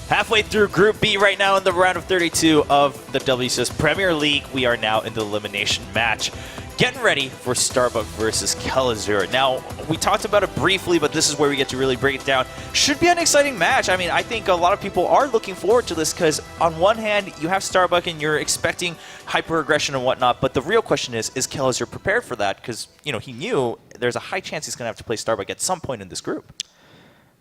Halfway through Group B right now in the round of 32 of the WCS Premier League. We are now in the elimination match. Getting ready for Starbuck versus Kelazhur. Now, we talked about it briefly, but this is where we get to really break it down. Should be an exciting match. I mean, I think a lot of people are looking forward to this because on one hand, you have Starbuck and you're expecting hyper-aggression and whatnot, but the real question is Kelazhur prepared for that? Because, you know, he knew there's a high chance he's going to have to play Starbuck at some point in this group.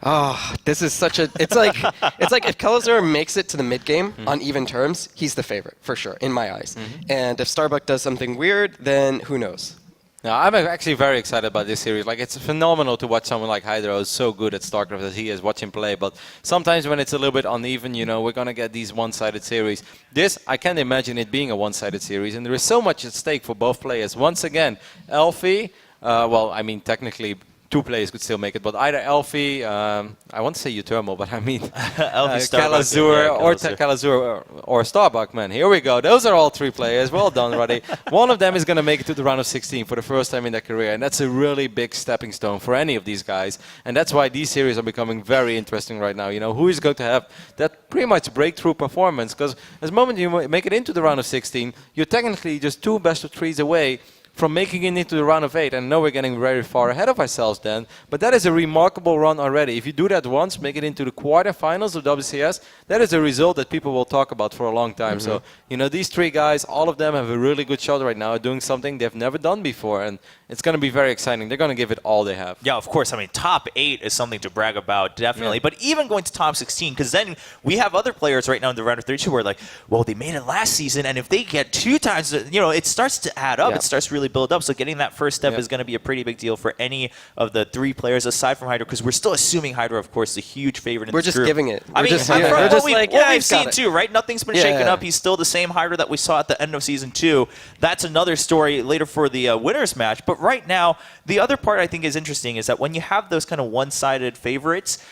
Oh, this is such a... It's like if Kelazhur makes it to the mid-game on even terms, he's the favorite, for sure, in my eyes. And if Starbuck does something weird, then who knows? No, I'm actually very excited about this series. Like, it's phenomenal to watch someone like Hydra who's so good at StarCraft as he is, watch him play. But sometimes when it's a little bit uneven, you know, we're going to get these one-sided series. This, I can't imagine it being a one-sided series. And there is so much at stake for both players. Once again, Elfie, well, I mean, technically... two players could still make it, but either Elfie, I want to say Utermo, but I mean Kelazhur or Starbuck, man. Here we go. Those are all three players. Well done, Roddy. One of them is going to make it to the round of 16 for the first time in their career, and that's a really big stepping stone for any of these guys. And that's why these series are becoming very interesting right now. You know, who is going to have that pretty much breakthrough performance? Because as the moment you make it into the round of 16, you're technically just two best of threes away from making it into the round of 8. And I know we're getting very far ahead of ourselves then, but that is a remarkable run already. If you do that once, make it into the quarterfinals of WCS, that is a result that people will talk about for a long time. So, you know, these three guys, all of them have a really good shot right now at doing something they've never done before, and it's going to be very exciting. They're going to give it all they have. Yeah, of course. I mean, top 8 is something to brag about, definitely. Yeah. But even going to top 16, because then we have other players right now in the round of 32 who are like, well, they made it last season, and if they get 2 times, you know, it starts to add up. Yeah. It starts to really build up. So getting that first step is going to be a pretty big deal for any of the 3 players aside from Hydra, because we're still assuming Hydra, of course, is a huge favorite in we're this just group. Giving it. I mean, we're just like, what we've seen too, right? Nothing's been shaken up. He's still the same Hydra that we saw at the end of Season 2. That's another story later for the winners match. But right now, the other part I think is interesting is that when you have those kind of one-sided favorites,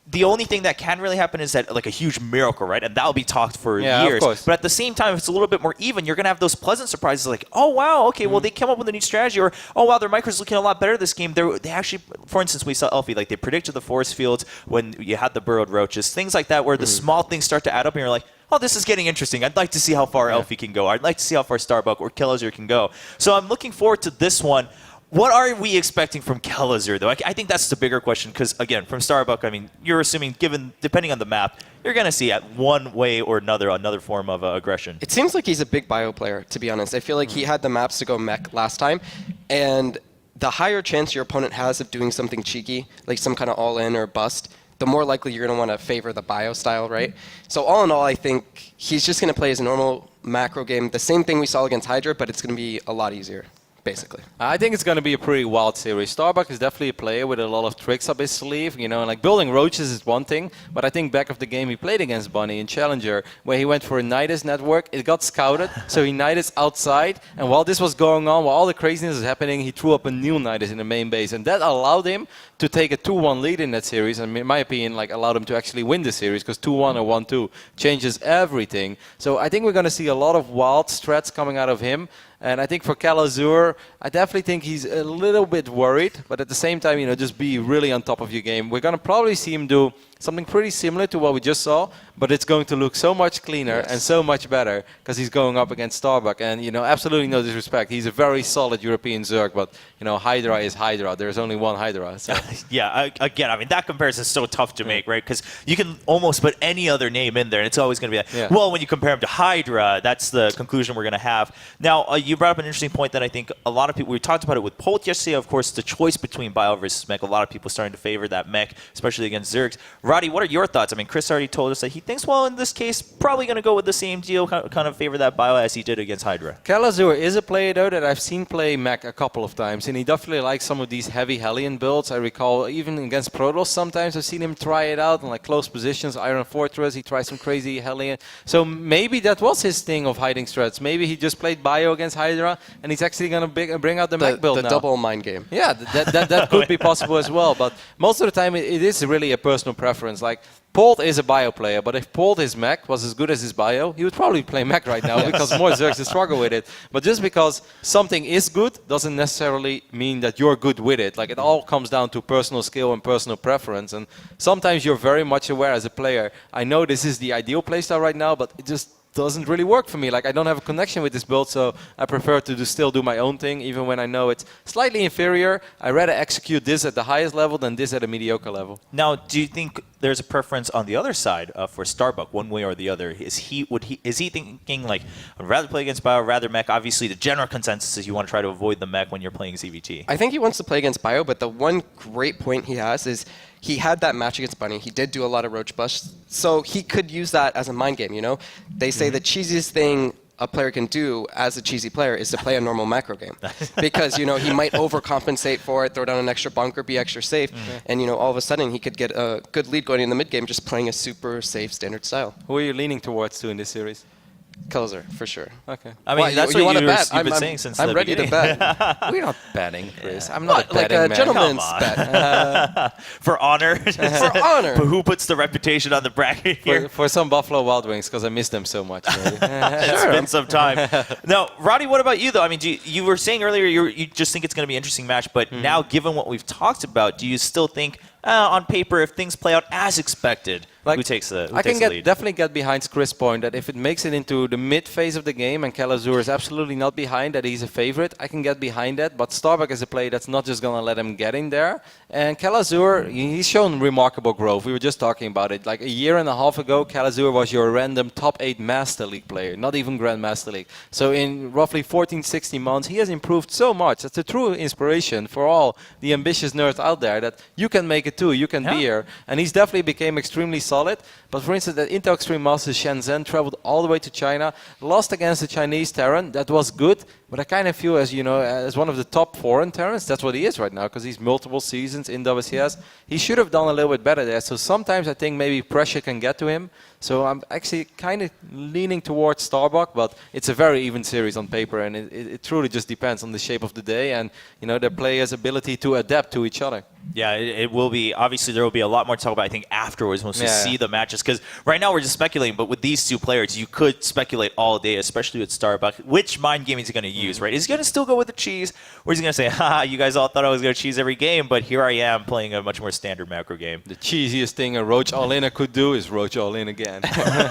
the only thing that can really happen is that like a huge miracle, right? And that'll be talked for years. But at the same time, if it's a little bit more even, you're going to have those pleasant surprises like, oh, wow, okay, well, they came up with a new strategy, or, oh, wow, their micro's looking a lot better this game. They actually, for instance, we saw Elfie, like they predicted the force fields when you had the burrowed roaches, things like that where the small things start to add up and you're like, oh, this is getting interesting. I'd like to see how far Elfie can go. I'd like to see how far Starbuck or Kelazhur can go. So I'm looking forward to this one. What are we expecting from Kelazhur, though? I think that's the bigger question because, again, from Starbuck, I mean, you're assuming, depending on the map, you're going to see at one way or another form of aggression. It seems like he's a big bio player, to be honest. I feel like he had the maps to go mech last time, and the higher chance your opponent has of doing something cheeky, like some kind of all-in or bust, the more likely you're going to want to favor the bio style, right? So all in all, I think he's just going to play his normal macro game, the same thing we saw against Hydra, but it's going to be a lot easier. Basically. I think it's going to be a pretty wild series. Starbuck is definitely a player with a lot of tricks up his sleeve. You know, like building roaches is one thing, but I think back of the game he played against Bunny in Challenger, where he went for a Nidus network. It got scouted, so he Nidus outside. And while this was going on, while all the craziness is happening, he threw up a new Nidus in the main base, and that allowed him to take a 2-1 lead in that series. And in my opinion, like allowed him to actually win the series because 2-1 or 1-2 changes everything. So I think we're going to see a lot of wild strats coming out of him. And I think for Kelazhur, I definitely think he's a little bit worried, but at the same time, you know, just be really on top of your game. We're going to probably see him do something pretty similar to what we just saw, but it's going to look so much cleaner and so much better because he's going up against Starbuck. And, you know, absolutely no disrespect. He's a very solid European Zerg, but, you know, Hydra is Hydra. There's only one Hydra. So. Yeah, again, I mean, that comparison is so tough to make, right? Because you can almost put any other name in there, and it's always going to be like, well, when you compare him to Hydra, that's the conclusion we're going to have. Now, you brought up an interesting point that I think a lot of people, we talked about it with Polt yesterday, of course, the choice between Bio versus Mech. A lot of people starting to favor that Mech, especially against Zergs. Roddy, what are your thoughts? I mean, Chris already told us that he thinks, well, in this case, probably going to go with the same deal, kind of favor that Bio as he did against Hydra. Kelazhur is a player, though, that I've seen play Mech a couple of times, and he definitely likes some of these heavy Hellion builds. I recall even against Protoss sometimes I've seen him try it out in like close positions, Iron Fortress, he tried some crazy Hellion. So maybe that was his thing of hiding strats. Maybe he just played Bio against Hydra, and he's actually going to bring out the mech build the now. double mind game. Yeah, that could be possible as well. But most of the time, it is really a personal preference. Like, Polt is a bio player, but if Polt his mech was as good as his bio, he would probably play mech right now because more Zergs struggle with it. But just because something is good doesn't necessarily mean that you're good with it. Like, it all comes down to personal skill and personal preference. And sometimes you're very much aware as a player, I know this is the ideal playstyle right now, but it just doesn't really work for me. Like, I don't have a connection with this build, so I prefer to still do my own thing, even when I know it's slightly inferior. I rather execute this at the highest level than this at a mediocre level. Now, do you think there's a preference on the other side for Starbuck, one way or the other? Is he thinking like, I'd rather play against Bio, rather mech? Obviously, the general consensus is you want to try to avoid the mech when you're playing ZvT. I think he wants to play against Bio, but the one great point he has is he had that match against Bunny. He did do a lot of roach busts, so he could use that as a mind game, you know? They say the cheesiest thing a player can do as a cheesy player is to play a normal macro game. Because, you know, he might overcompensate for it, throw down an extra bunker, be extra safe, and, you know, all of a sudden he could get a good lead going in the mid game just playing a super safe standard style. Who are you leaning towards in this series? Kelazhur, for sure. Okay. I mean, that's you what want to bet? you've been saying since I'm the ready beginning. to bet. We're not betting, Chris. I'm not a Like betting a man. gentleman's Come on. bet. For honor. For honor. But who puts the reputation on the bracket here? For some Buffalo Wild Wings, because I miss them so much. Really. It's been some time. Now, Roddy, what about you, though? I mean, you were saying earlier you just think it's going to be an interesting match, but now, given what we've talked about, do you still think, on paper, if things play out as expected, who takes the lead? Definitely get behind Chris' point that if it makes it into the mid phase of the game and Kelazhur is absolutely not behind, that he's a favorite, I can get behind that. But Starbuck is a play that's not just going to let him get in there. And Kelazhur, he's shown remarkable growth. We were just talking about it. Like a year and a half ago, Kelazhur was your random top 8 Master League player, not even Grandmaster League. So in roughly 14, 16 months, he has improved so much. That's a true inspiration for all the ambitious nerds out there that you can make it too, you can be here. And he's definitely became extremely solid. But for instance, that Intel Extreme Masters Shenzhen traveled all the way to China, lost against the Chinese Terran. That was good, but I kind of feel as, you know, as one of the top foreign Terrans, that's what he is right now, because he's multiple seasons in WCS. He should have done a little bit better there. So sometimes I think maybe pressure can get to him. So I'm actually kind of leaning towards Starbuck, but it's a very even series on paper, and it truly just depends on the shape of the day and, you know, their players' ability to adapt to each other. Yeah, it will be. Obviously, there will be a lot more to talk about, I think, afterwards once we see the matches. Because right now we're just speculating, but with these two players, you could speculate all day, especially with Starbuck. Which mind game is he going to use, right? Is he going to still go with the cheese? Or is he going to say, haha, you guys all thought I was going to cheese every game, but here I am playing a much more standard macro game. The cheesiest thing a Roach All-In could do is Roach All-In again.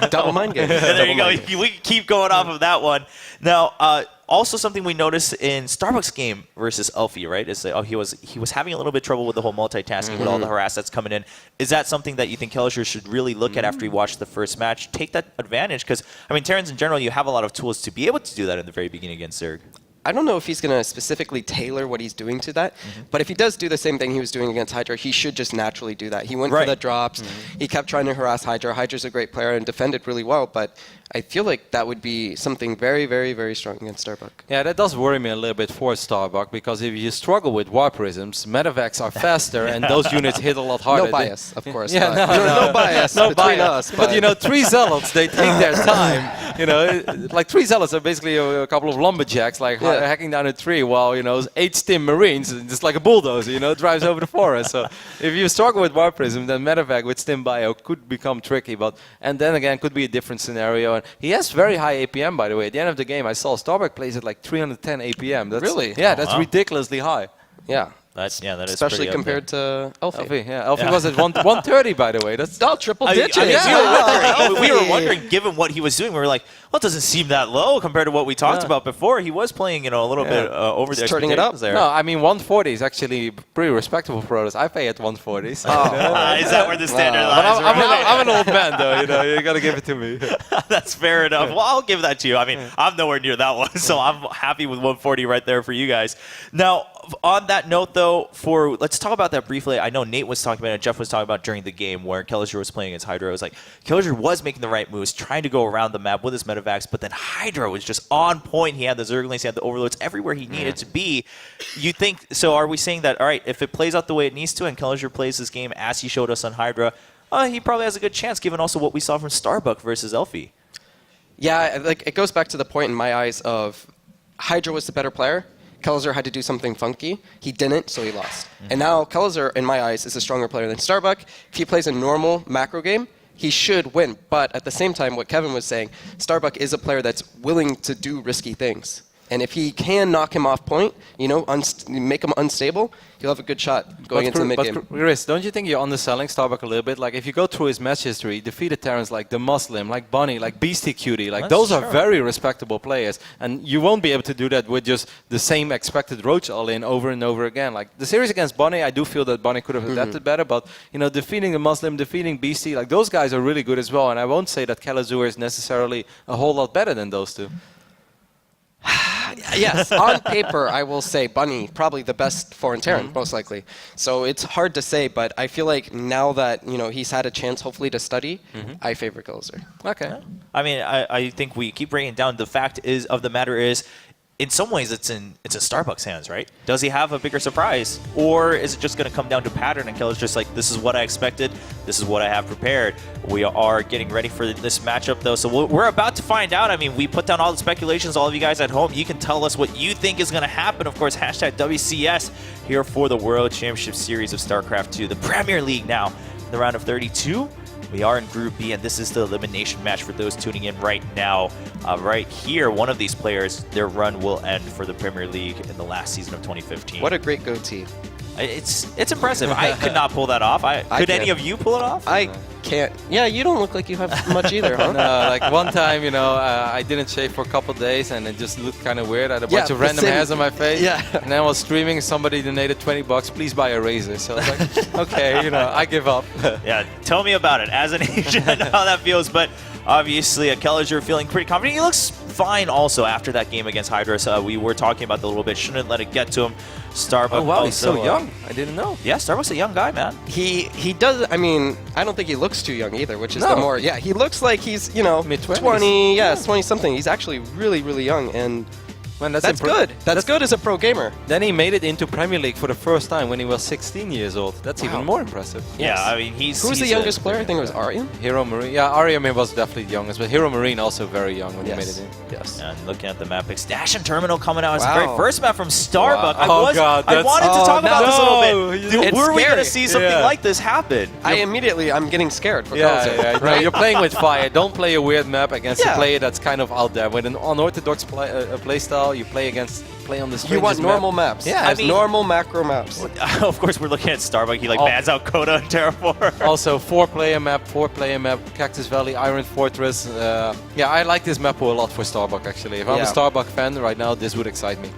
Double mind game. There you go. We can keep going off of that one. Now, also something we noticed in Starbucks game versus Elfie, right, is that he was having a little bit of trouble with the whole multitasking with all the harass that's coming in. Is that something that you think Kelazhur should really look at after he watched the first match? Take that advantage? Because, I mean, Terrans in general, you have a lot of tools to be able to do that in the very beginning against Zerg. I don't know if he's going to specifically tailor what he's doing to that, but if he does do the same thing he was doing against Hydra, he should just naturally do that. He went for the drops. He kept trying to harass Hydra. Hydra's a great player and defended really well, but I feel like that would be something very, very, very strong against Starbuck. Yeah, that does worry me a little bit for Starbuck, because if you struggle with War Prisms, medevacs are faster and those units hit a lot harder. No bias, of course. Yeah, no bias between us. But you know, 3 Zealots, they take their time. You know, like 3 Zealots are basically a couple of lumberjacks, like hacking down a tree, while, you know, 8 Stim Marines, just like a bulldozer, you know, drives over the forest. So if you struggle with War Prism, then medevac with Stim Bio could become tricky. And then again, could be a different scenario. And he has very high APM, by the way. At the end of the game, I saw Starbuck plays at like 310 APM. That's, really? Yeah, that's ridiculously high. Yeah. That is especially pretty compared to Elfie. Elfie was at 130, by the way. That's triple digits. We were wondering, given what he was doing, we were like, well, it doesn't seem that low compared to what we talked about before. He was playing, you know, a little bit over the turning it up there. No, I mean 140 is actually pretty respectable for us. I pay at 140. So, is that where the standard lies? I'm an old man, though. You know, you got to give it to me. That's fair enough. Well, I'll give that to you. I mean, I'm nowhere near that one, so I'm happy with 140 right there for you guys. Now, on that note, though, let's talk about that briefly. I know Nate was talking about it, Jeff was talking about during the game where Kelazhur was playing against Hydra. It was like Kelazhur was making the right moves, trying to go around the map with his medevacs, but then Hydra was just on point. He had the Zerglings, he had the overloads everywhere he needed to be. You think, so are we saying that, all right, if it plays out the way it needs to and Kelazhur plays this game as he showed us on Hydra, he probably has a good chance given also what we saw from Starbuck versus Elfie? Yeah, like it goes back to the point in my eyes of Hydra was the better player. Kelazhur had to do something funky. He didn't, so he lost. And now Kelazhur, in my eyes, is a stronger player than Starbuck. If he plays a normal macro game, he should win. But at the same time, what Kevin was saying, Starbuck is a player that's willing to do risky things. And if he can knock him off point, make him unstable, he'll have a good shot going into the mid game. But Chris, don't you think you're underselling Starbuck a little bit? Like, if you go through his match history, defeated Terrans like the Muslim, like Bunny, like Beastie Cutie, like those are very respectable players. And you won't be able to do that with just the same expected Roach all-in over and over again. Like, the series against Bunny, I do feel that Bunny could have adapted better, but, defeating the Muslim, defeating Beastie, like, those guys are really good as well. And I won't say that Kelazhur is necessarily a whole lot better than those two. Yes, on paper, I will say Bunny, probably the best foreign Terran, most likely. So it's hard to say, but I feel like now that he's had a chance, hopefully, to study, I favor Kelazhur. Okay. I mean, I think we keep bringing it down. The fact of the matter is, in some ways, it's in Starbuck's hands, right? Does he have a bigger surprise? Or is it just going to come down to pattern and Kelazhur's just like, this is what I expected, this is what I have prepared. We are getting ready for this matchup, though, so we're about to find out. I mean, we put down all the speculations. All of you guys at home, you can tell us what you think is going to happen. Of course, hashtag WCS here for the World Championship Series of StarCraft 2, the Premier League now, in the round of 32. We are in Group B, and this is the elimination match for those tuning in right now. Right here, one of these players, their run will end for the Premier League in the last season of 2015. What a great goatee. It's impressive. I could not pull that off. Could any of you pull it off? I can't. Yeah, you don't look like you have much either, huh? No, like one time, I didn't shave for a couple of days, and it just looked kind of weird. I had a bunch of random hairs on my face. Yeah. And then I was streaming, somebody donated $20, please buy a razor. So I was like, okay, I give up. Yeah, tell me about it. As an Asian, I know how that feels, but obviously, Kelazhur feeling pretty confident. He looks fine also after that game against Hydra. We were talking about that a little bit. Shouldn't let it get to him. Starbuck. Oh, wow, also, he's so young. I didn't know. Yeah, Starbuck's a young guy, man. He does. I mean, I don't think he looks too young either, which is the more. Yeah, he looks like he's mid-20s. 20. Yeah, 20 something. He's actually really, really young, and Man, that's good. That's good as a pro gamer. Then he made it into Premier League for the first time when he was 16 years old. That's even more impressive. Yeah, I mean, Who's the youngest player? I think it was Aryan. Hero Marine. Yeah, Aryan was definitely the youngest, but Hero Marine also very young when he made it in. Yes. And looking at the map picks, Dash and Terminal coming out as the very first map from Starbuck. Wow. I wanted to talk about this a little bit. It's Were we going to scary. see something like this happen? I'm getting scared for Kelazhur. No, you're playing with fire. Don't play a weird map against a player that's kind of out there. With an unorthodox play style, you play on the strangest You want normal maps. Yeah, I mean, normal macro maps. Of course, we're looking at Starbuck. He bans out Coda and Terraform. Also, four-player map, Cactus Valley, Iron Fortress. Yeah, I like this map a lot for Starbuck, actually. If I'm a Starbuck fan right now, this would excite me.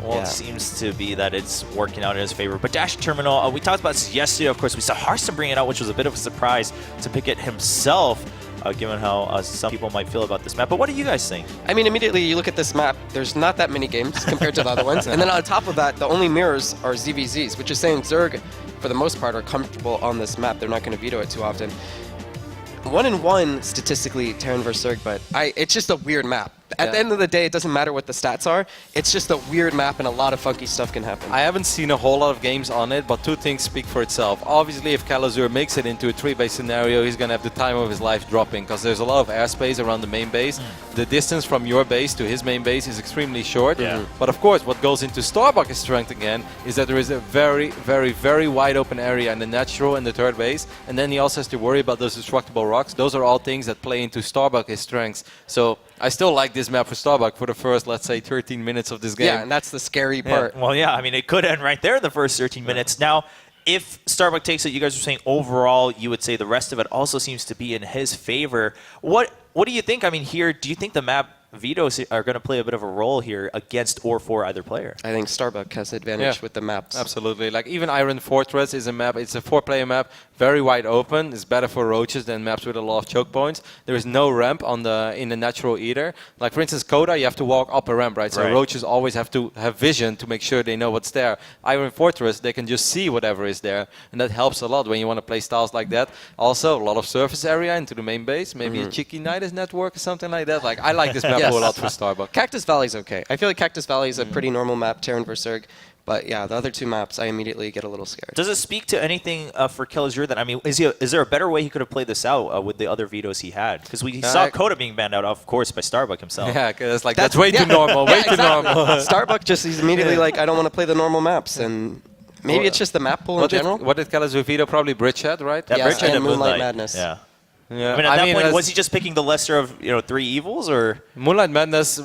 Well, it seems to be that it's working out in his favor. But Dash Terminal, we talked about this yesterday. Of course, we saw Hearthstone bring it out, which was a bit of a surprise to pick it himself, given how some people might feel about this map. But what do you guys think? I mean, immediately you look at this map, there's not that many games compared to the other ones. And then on top of that, the only mirrors are ZVZs, which is saying Zerg, for the most part, are comfortable on this map. They're not going to veto it too often. 1-1 statistically, Terran versus Zerg, but it's just a weird map. At the end of the day, it doesn't matter what the stats are. It's just a weird map, and a lot of funky stuff can happen. I haven't seen a whole lot of games on it, but two things speak for itself. Obviously, if Kelazhur makes it into a 3-base scenario, he's going to have the time of his life dropping, because there's a lot of airspace around the main base. The distance from your base to his main base is extremely short. But of course, what goes into Starbuck's strength again is that there is a very, very, very wide open area in the natural and the third base, and then he also has to worry about those destructible rocks. Those are all things that play into Starbuck's strengths. So I still like this map for Starbuck for the first, let's say, 13 minutes of this game. Yeah, and that's the scary part. Well, yeah, I mean, it could end right there in the first 13 minutes. Now, if Starbuck takes it, you guys are saying overall, you would say the rest of it also seems to be in his favor. What do you think? I mean, here, do you think the map vetoes are going to play a bit of a role here against or for either player? I think Starbuck has advantage with the maps. Absolutely. Like even Iron Fortress is a map. It's a 4-player map, very wide open. It's better for roaches than maps with a lot of choke points. There is no ramp in the natural either. Like for instance, Coda, you have to walk up a ramp, right? So roaches always have to have vision to make sure they know what's there. Iron Fortress, they can just see whatever is there, and that helps a lot when you want to play styles like that. Also, a lot of surface area into the main base, maybe a cheeky Nidus network or something like that. Like I like this map a lot for Starbuck. Cactus Valley's okay. I feel like Cactus Valley is a pretty normal map, Terran versus Zerg. But yeah, the other 2 maps, I immediately get a little scared. Does it speak to anything for Kelazhur that, I mean, is there a better way he could have played this out with the other vetoes he had? Because we saw Coda being banned out, of course, by Starbuck himself. Yeah, because like that's way too normal, way too normal. Starbuck just is immediately like, I don't want to play the normal maps, and maybe it's just the map pool in general. What did Kelazhur veto? Probably Bridgehead, right? Yeah, Yes, Bridgehead and Moonlight Madness. Yeah. Yeah. I mean, at that point, was he just picking the lesser of 3 evils, or? Moonlight Madness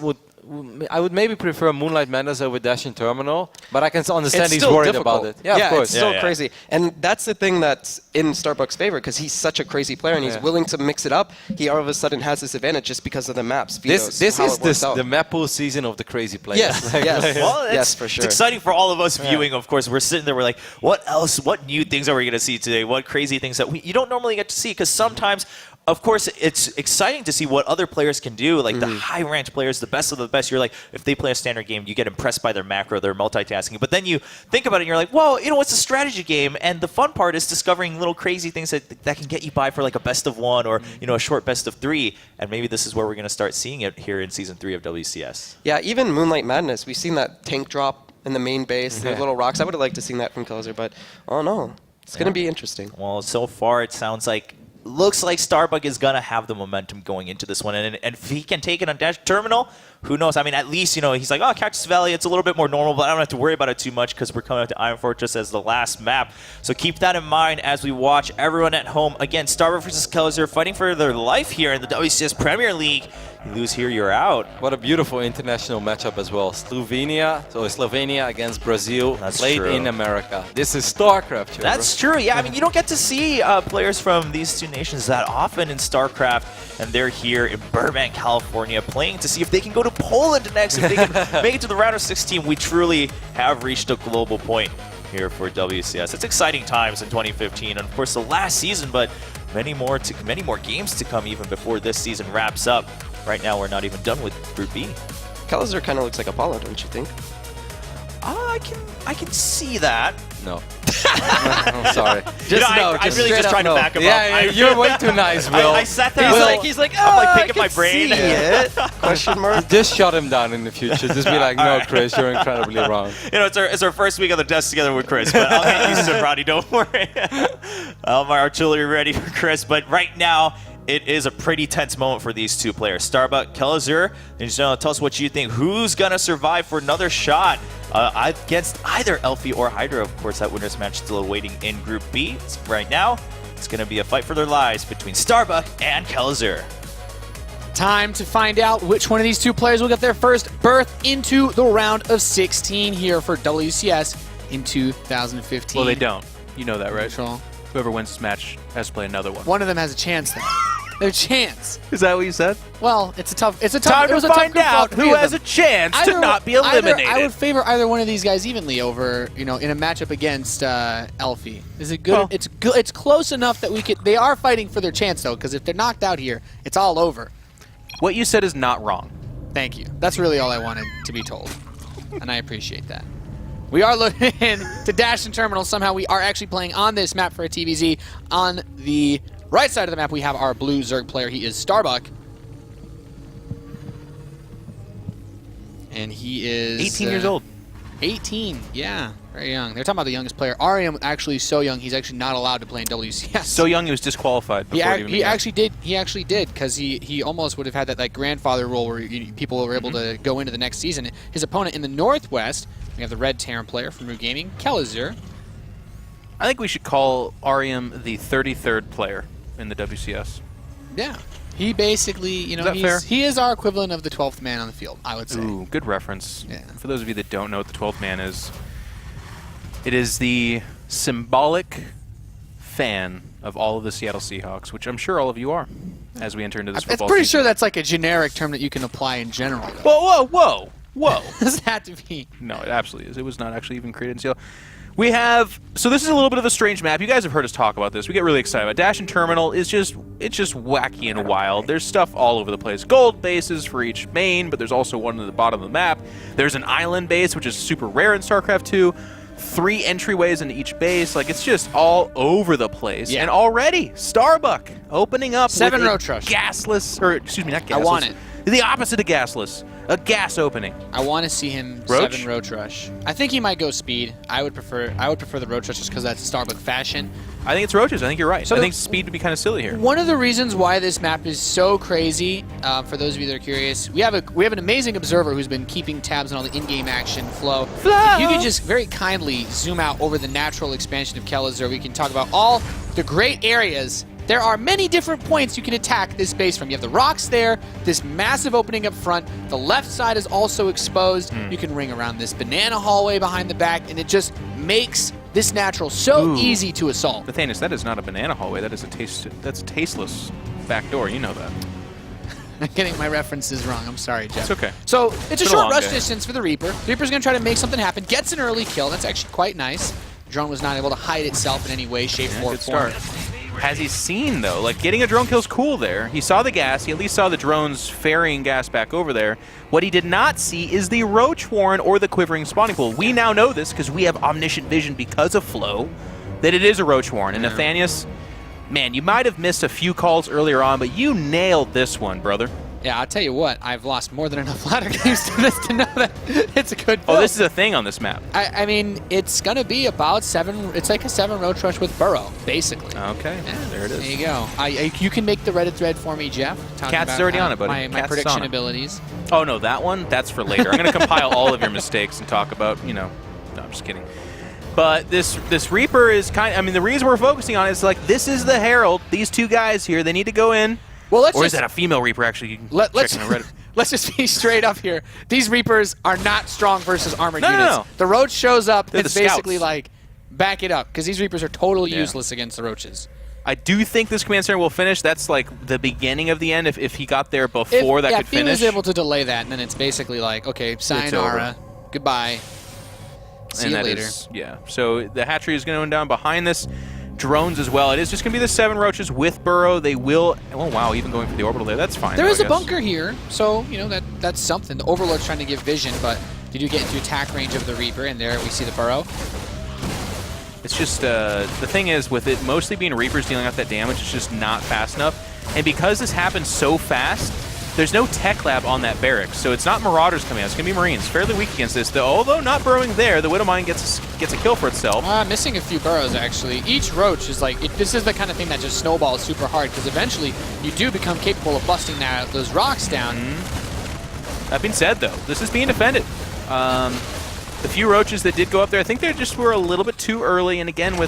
I would maybe prefer Moonlight Madness over Dash and Terminal, but I can understand he's worried about it. Yeah, of course. It's still crazy. And that's the thing that's in Starbuck's favor, because he's such a crazy player and he's willing to mix it up. He all of a sudden has this advantage just because of the maps. This is the map pool season of the crazy players. Yes, yes. Well, yes, for sure. It's exciting for all of us viewing, of course. We're sitting there, we're like, what else? What new things are we going to see today? What crazy things that you don't normally get to see? Because sometimes, of course, it's exciting to see what other players can do, like the high-ranked players, the best of the best. You're like, if they play a standard game, you get impressed by their macro, their multitasking. But then you think about it, and you're like, well, it's a strategy game, and the fun part is discovering little crazy things that can get you by for like a best of 1 or a short best of 3. And maybe this is where we're going to start seeing it here in Season 3 of WCS. Yeah, even Moonlight Madness, we've seen that tank drop in the main base, the little rocks. I would have liked to see that from Kelazhur, but oh no, it's going to be interesting. Well, so far it sounds like looks like Starbuck is going to have the momentum going into this one. And if he can take it on Dash Terminal, who knows? I mean, at least, he's like, oh, Cactus Valley, it's a little bit more normal, but I don't have to worry about it too much because we're coming up to Iron Fortress as the last map. So keep that in mind as we watch everyone at home. Again, Starbuck versus Kelazhur fighting for their life here in the WCS Premier League. You lose here, you're out. What a beautiful international matchup as well. Slovenia against Brazil, played in America. This is StarCraft, children. That's true. Yeah, I mean, you don't get to see players from these 2 nations that often in StarCraft, and they're here in Burbank, California, playing to see if they can go to Poland next, if they can make it to the round of 16. We truly have reached a global point here for WCS. It's exciting times in 2015, and of course the last season, but many more games to come even before this season wraps up. Right now, we're not even done with Group B. Kelazhur kind of looks like Apollo, don't you think? I can see that. No. I'm sorry. I'm really just trying to back him up. Yeah, you're way too nice, Will. I sat there. He's like, I'm like picking my brain. Question mark. Just shut him down in the future. Just be like, no, Chris, you're incredibly wrong. It's our first week on the desk together with Chris, but I'll get used to it, Roddy. Don't worry. My artillery ready for Chris, but right now, it is a pretty tense moment for these 2 players. Starbuck, Kelazhur, tell us what you think. Who's going to survive for another shot against either Elfie or Hydra? Of course, that winner's match still awaiting in Group B. Right now, it's going to be a fight for their lives between Starbuck and Kelazhur. Time to find out which one of these 2 players will get their first berth into the round of 16 here for WCS in 2015. Well, they don't. You know that, right? Sure. Whoever wins this match has to play another one. One of them has a chance, though. Their chance. Is that what you said? Well, it's a tough. Time to find out who has a chance to not be eliminated. I would favor either one of these guys evenly over, in a matchup against Elfie. Is it good? Well, it's good. It's close enough that we could. They are fighting for their chance, though, because if they're knocked out here, it's all over. What you said is not wrong. Thank you. That's really all I wanted to be told, and I appreciate that. We are looking to Dash and Terminal. Somehow we are actually playing on this map for a TVZ. On the right side of the map, we have our blue Zerg player. He is Starbuck. And he is 18 years old. 18, yeah. Very young. They're talking about the youngest player. Ariam actually so young, he's actually not allowed to play in WCS. So young he was disqualified. He actually did, because he almost would have had that grandfather role where people were able to go into the next season. His opponent in the Northwest, we have the red Terran player from Root Gaming, Kelazhur. I think we should call Ariam the 33rd player in the WCS. Yeah. He basically, is that fair? He is our equivalent of the 12th man on the field, I would say. Ooh, good reference. Yeah. For those of you that don't know what the 12th man is, it is the symbolic fan of all of the Seattle Seahawks, which I'm sure all of you are, as we enter into this football I'm pretty season. sure that's like a generic term that you can apply in general. Whoa. Does that have to be? No, it absolutely is. It was not actually even created in Seattle. We have, so this is a little bit of a strange map. You guys have heard us talk about this. We get really excited about it. Dash and Terminal is just wacky and wild. There's stuff all over the place. Gold bases for each main, but there's also one at the bottom of the map. There's an island base, which is super rare in StarCraft 2. 3 entryways into each base. Like, it's just all over the place. Yeah. And already, Starbuck opening up 7 with row trush. gasless, or excuse me, not gasless. I want it. The opposite of gasless. A gas opening. I want to see him Roach? 7 Roach Rush. I think he might go speed. I would prefer the Roach Rush just because that's Starbuck fashion. I think it's roaches. I think you're right. So I think speed would be kind of silly here. One of the reasons why this map is so crazy, for those of you that are curious, we have an amazing observer who's been keeping tabs on all the in-game action flow. If you could just very kindly zoom out over the natural expansion of Kelazhur, we can talk about all the great areas. There are many different points you can attack this base from. You have the rocks there, this massive opening up front. The left side is also exposed. You can ring around this banana hallway behind the back, and it just makes this natural so easy to assault. Nathanius, that is not a banana hallway. That is that's a tasteless back door. You know that. I'm getting my references wrong. I'm sorry, Jeff. It's okay. So it's a been a short long rush day. distance for the Reaper. The Reaper's going to try to make something happen. Gets an early kill. That's actually quite nice. The drone was not able to hide itself in any way, shape, or Good form. start. Has he seen, though? Like, getting a drone kill's cool there. He saw the gas. He at least saw the drones ferrying gas back over there. What he did not see is the Roach Warren or the quivering spawning pool. We now know this because we have omniscient vision because of Flow, that it is a Roach Warren. And Nathanius, man, you might have missed a few calls earlier on, but you nailed this one, brother. Yeah, I'll tell you what. I've lost more than enough ladder games to this to know that it's a good build. Oh, this is a thing on this map. I mean, it's going to be about 7. It's like a 7 Roach Rush with Burrow, basically. Okay, there it is. There you go. You can make the Reddit thread for me, Jeff. talking Cat's about, already on it, buddy. My Cat's prediction on it. abilities. Oh, no, that one? That's for later. I'm going to compile all of your mistakes and talk about, no, I'm just kidding. But this Reaper is the reason we're focusing on it is like, this is the Herald. These two guys here, they need to go in. Well, Or is that a female Reaper, actually? You can let's check on Reddit. let's just be straight up here. These Reapers are not strong versus armored No, no, units. no. The Roach shows up. They're It's the basically scouts. like, back it up, because these Reapers are totally useless against the Roaches. I do think this command center will finish. That's like the beginning of the end. If he got there before that could if he finish. was able to delay that, and then it's basically like, okay, sayonara, goodbye, see you later. So the hatchery is going down behind this. Drones as well. It is just going to be the 7 Roaches with Burrow. They will. Oh wow, even going for the orbital there. That's fine. There though, is I a guess. bunker here, so that's something. The Overlord's trying to give vision, but you do get into attack range of the Reaper, and there we see the Burrow. It's just the thing is with it mostly being Reapers dealing out that damage. It's just not fast enough, and because this happens so fast. There's no tech lab on that barracks, so it's not Marauders coming out. It's going to be Marines. Fairly weak against this, though. Although not burrowing there, the Widowmine gets a kill for itself. Missing a few burrows, actually. Each Roach is like, this is the kind of thing that just snowballs super hard, because eventually you do become capable of busting those rocks down. That being said, though, this is being defended. The few Roaches that did go up there, I think they just were a little bit too early, and again,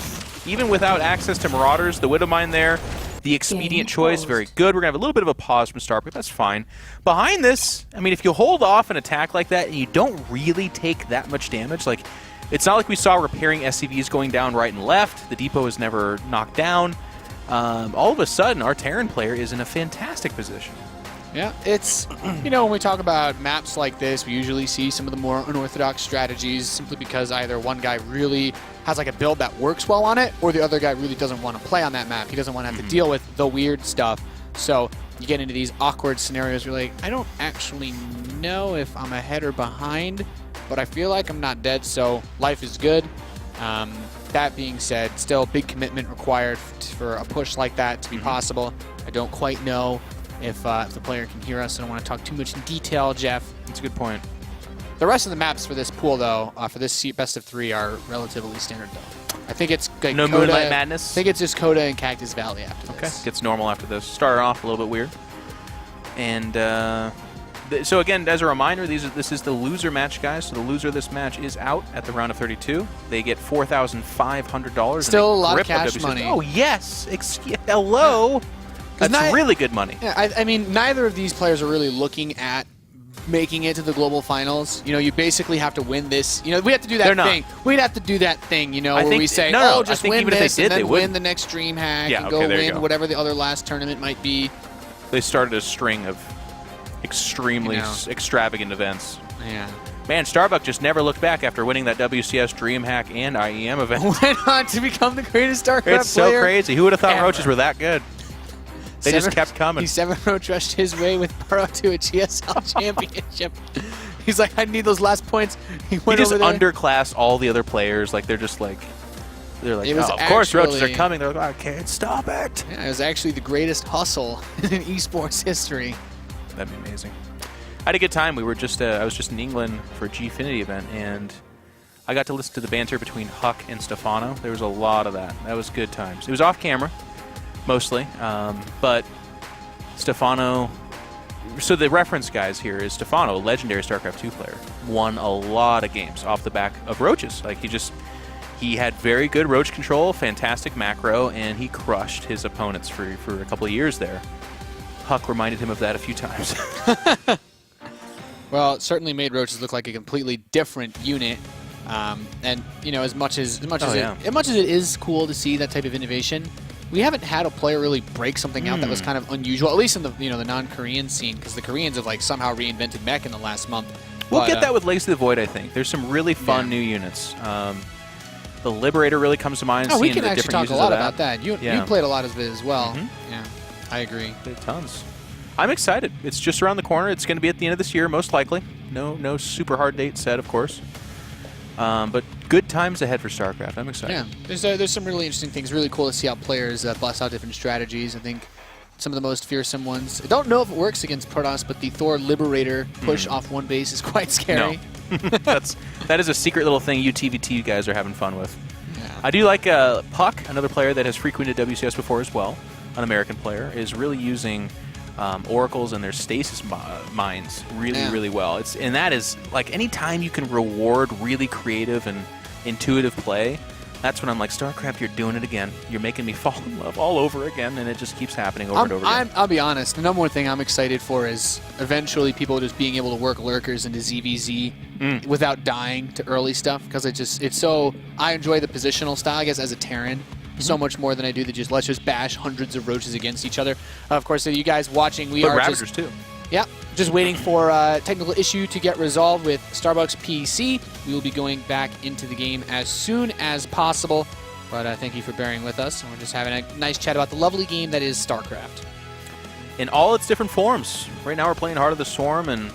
even without access to Marauders, the Widowmine there, the expedient choice, very good. We're going to have a little bit of a pause from Starbuck. That's fine. Behind this, I mean, if you hold off an attack like that and you don't really take that much damage, like, it's not like we saw repairing SCVs going down right and left. The depot is never knocked down. All of a sudden, our Terran player is in a fantastic position. Yeah, it's, when we talk about maps like this, we usually see some of the more unorthodox strategies simply because either one guy really has like a build that works well on it, or the other guy really doesn't want to play on that map. He doesn't want to have to deal with the weird stuff. So you get into these awkward scenarios where you're like, I don't actually know if I'm ahead or behind, but I feel like I'm not dead, so life is good. That being said, still big commitment required for a push like that to be possible. I don't quite know if the player can hear us. I don't want to talk too much in detail, Jeff. That's a good point. The rest of the maps for this pool, though, for this best of 3 are relatively standard, though. I think it's like No Coda, Moonlight Madness? I think it's just Coda and Cactus Valley after Okay, this. gets normal after this. Started off a little bit weird. And so again, as a reminder, this is the loser match, guys. So the loser of this match is out at the round of 32. They get $4,500. Still and a lot of grip cash WCS. money. Oh, yes. Hello. That's really good money. Yeah, I mean, neither of these players are really looking at making it to the global finals. You basically have to win this. We have to do that They're not. thing. We'd have to do that thing, I where think- we say, no, I just think win even if they this did, and they then win wouldn't. the next DreamHack Yeah, and okay, go there you win go. whatever the other last tournament might be. They started a string of extremely extravagant events. Yeah. Man, Starbuck just never looked back after winning that WCS DreamHack and IEM event. Went on to become the greatest StarCraft It's so player crazy. Who would have thought ever. Roaches were that good? They just kept coming. He 7 Roach rushed his way with Burrow to a GSL championship. He's like, I need those last points. He He went just over there. underclassed all the other players. Like, they're like, It was oh, of course Roaches are actually- coming. They're like, I can't stop it. Yeah, it was actually the greatest hustle in esports history. That'd be amazing. I had a good time. We were just I was just in England for a Gfinity event, and I got to listen to the banter between Huck and Stefano. There was a lot of that. That was good times. It was off camera, mostly, but Stefano. So the reference, guys, here is Stefano, a legendary StarCraft 2 player, won a lot of games off the back of roaches. Like he had very good roach control, fantastic macro, and he crushed his opponents for a couple of years there. Huck reminded him of that a few times. Well, it certainly made roaches look like a completely different unit. And you know, as much as it is cool to see that type of innovation, we haven't had a player really break something out that was kind of unusual, at least in the the non-Korean scene, because the Koreans have like somehow reinvented mech in the last month. We'll get that with Legacy of the Void, I think. There's some really fun new units. The Liberator really comes to mind. We can actually talk a lot about that. You played a lot of it as well. Yeah, I agree. Tons. I'm excited. It's just around the corner. It's going to be at the end of this year, most likely. No super hard date set, of course. But good times ahead for StarCraft. I'm excited. Yeah, there's some really interesting things. Really cool to see how players bust out different strategies. I think some of the most fearsome ones. I don't know if it works against Protoss, but the Thor Liberator push off one base is quite scary. No. that is a secret little thing you TVT guys are having fun with. Yeah. I do like Puck, another player that has frequented WCS before as well, an American player, is really using oracles and their stasis mines really well. And that is like anytime you can reward really creative and intuitive play, that's when I'm like, StarCraft, you're doing it again. You're making me fall in love all over again, and it just keeps happening over and over again. I'll be honest, the number one thing I'm excited for is eventually people just being able to work lurkers into ZVZ without dying to early stuff, because I enjoy the positional style, I guess, as a Terran. So much more than I do let's just bash hundreds of roaches against each other. Of course, you guys watching, we are Ravagers too. Yeah, just waiting for a technical issue to get resolved with Starbuck's PC. We will be going back into the game as soon as possible. But thank you for bearing with us. And we're just having a nice chat about the lovely game that is StarCraft. In all its different forms. Right now we're playing Heart of the Swarm, and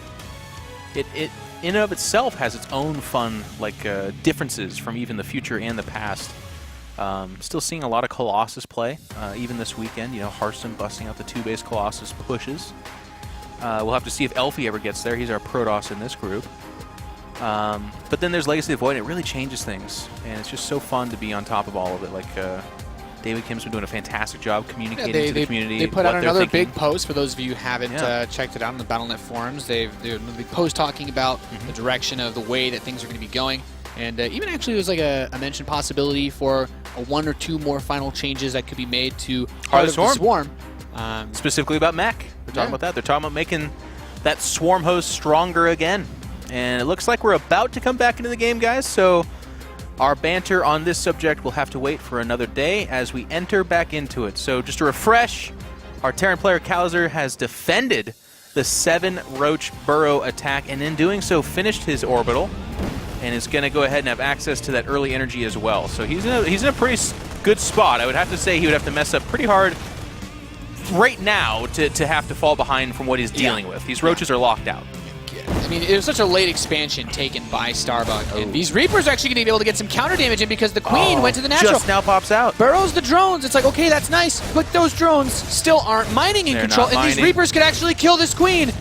it in and of itself has its own fun differences from even the future and the past. Still seeing a lot of Colossus play, even this weekend. Hearthstone busting out the 2-base Colossus pushes. We'll have to see if Elfie ever gets there. He's our Protoss in this group. But then there's Legacy of the Void, and it really changes things. And it's just so fun to be on top of all of it. David Kim's been doing a fantastic job communicating to the community. They put out another big post, for those of you who haven't checked it out on the Battle.net forums. They're a big post talking about the direction of the way that things are going to be going. And even actually there's like a mentioned possibility for one or two more final changes that could be made to Heart of the Swarm. Specifically about mech. They're talking about that. They're talking about making that Swarm host stronger again. And it looks like we're about to come back into the game, guys. So our banter on this subject will have to wait for another day as we enter back into it. So just to refresh, our Terran player Kelazhur has defended the 7-Roach Burrow attack, and in doing so finished his orbital, and is going to go ahead and have access to that early energy as well. So he's in a pretty good spot. I would have to say he would have to mess up pretty hard right now to have to fall behind from what he's dealing with. These roaches are locked out. I mean, it was such a late expansion taken by Starbuck. And these Reapers are actually going to be able to get some counter damage in because the Queen went to the natural. Just now pops out. Burrows the drones. It's like, okay, that's nice, but those drones still aren't mining in control. And these Reapers could actually kill this Queen.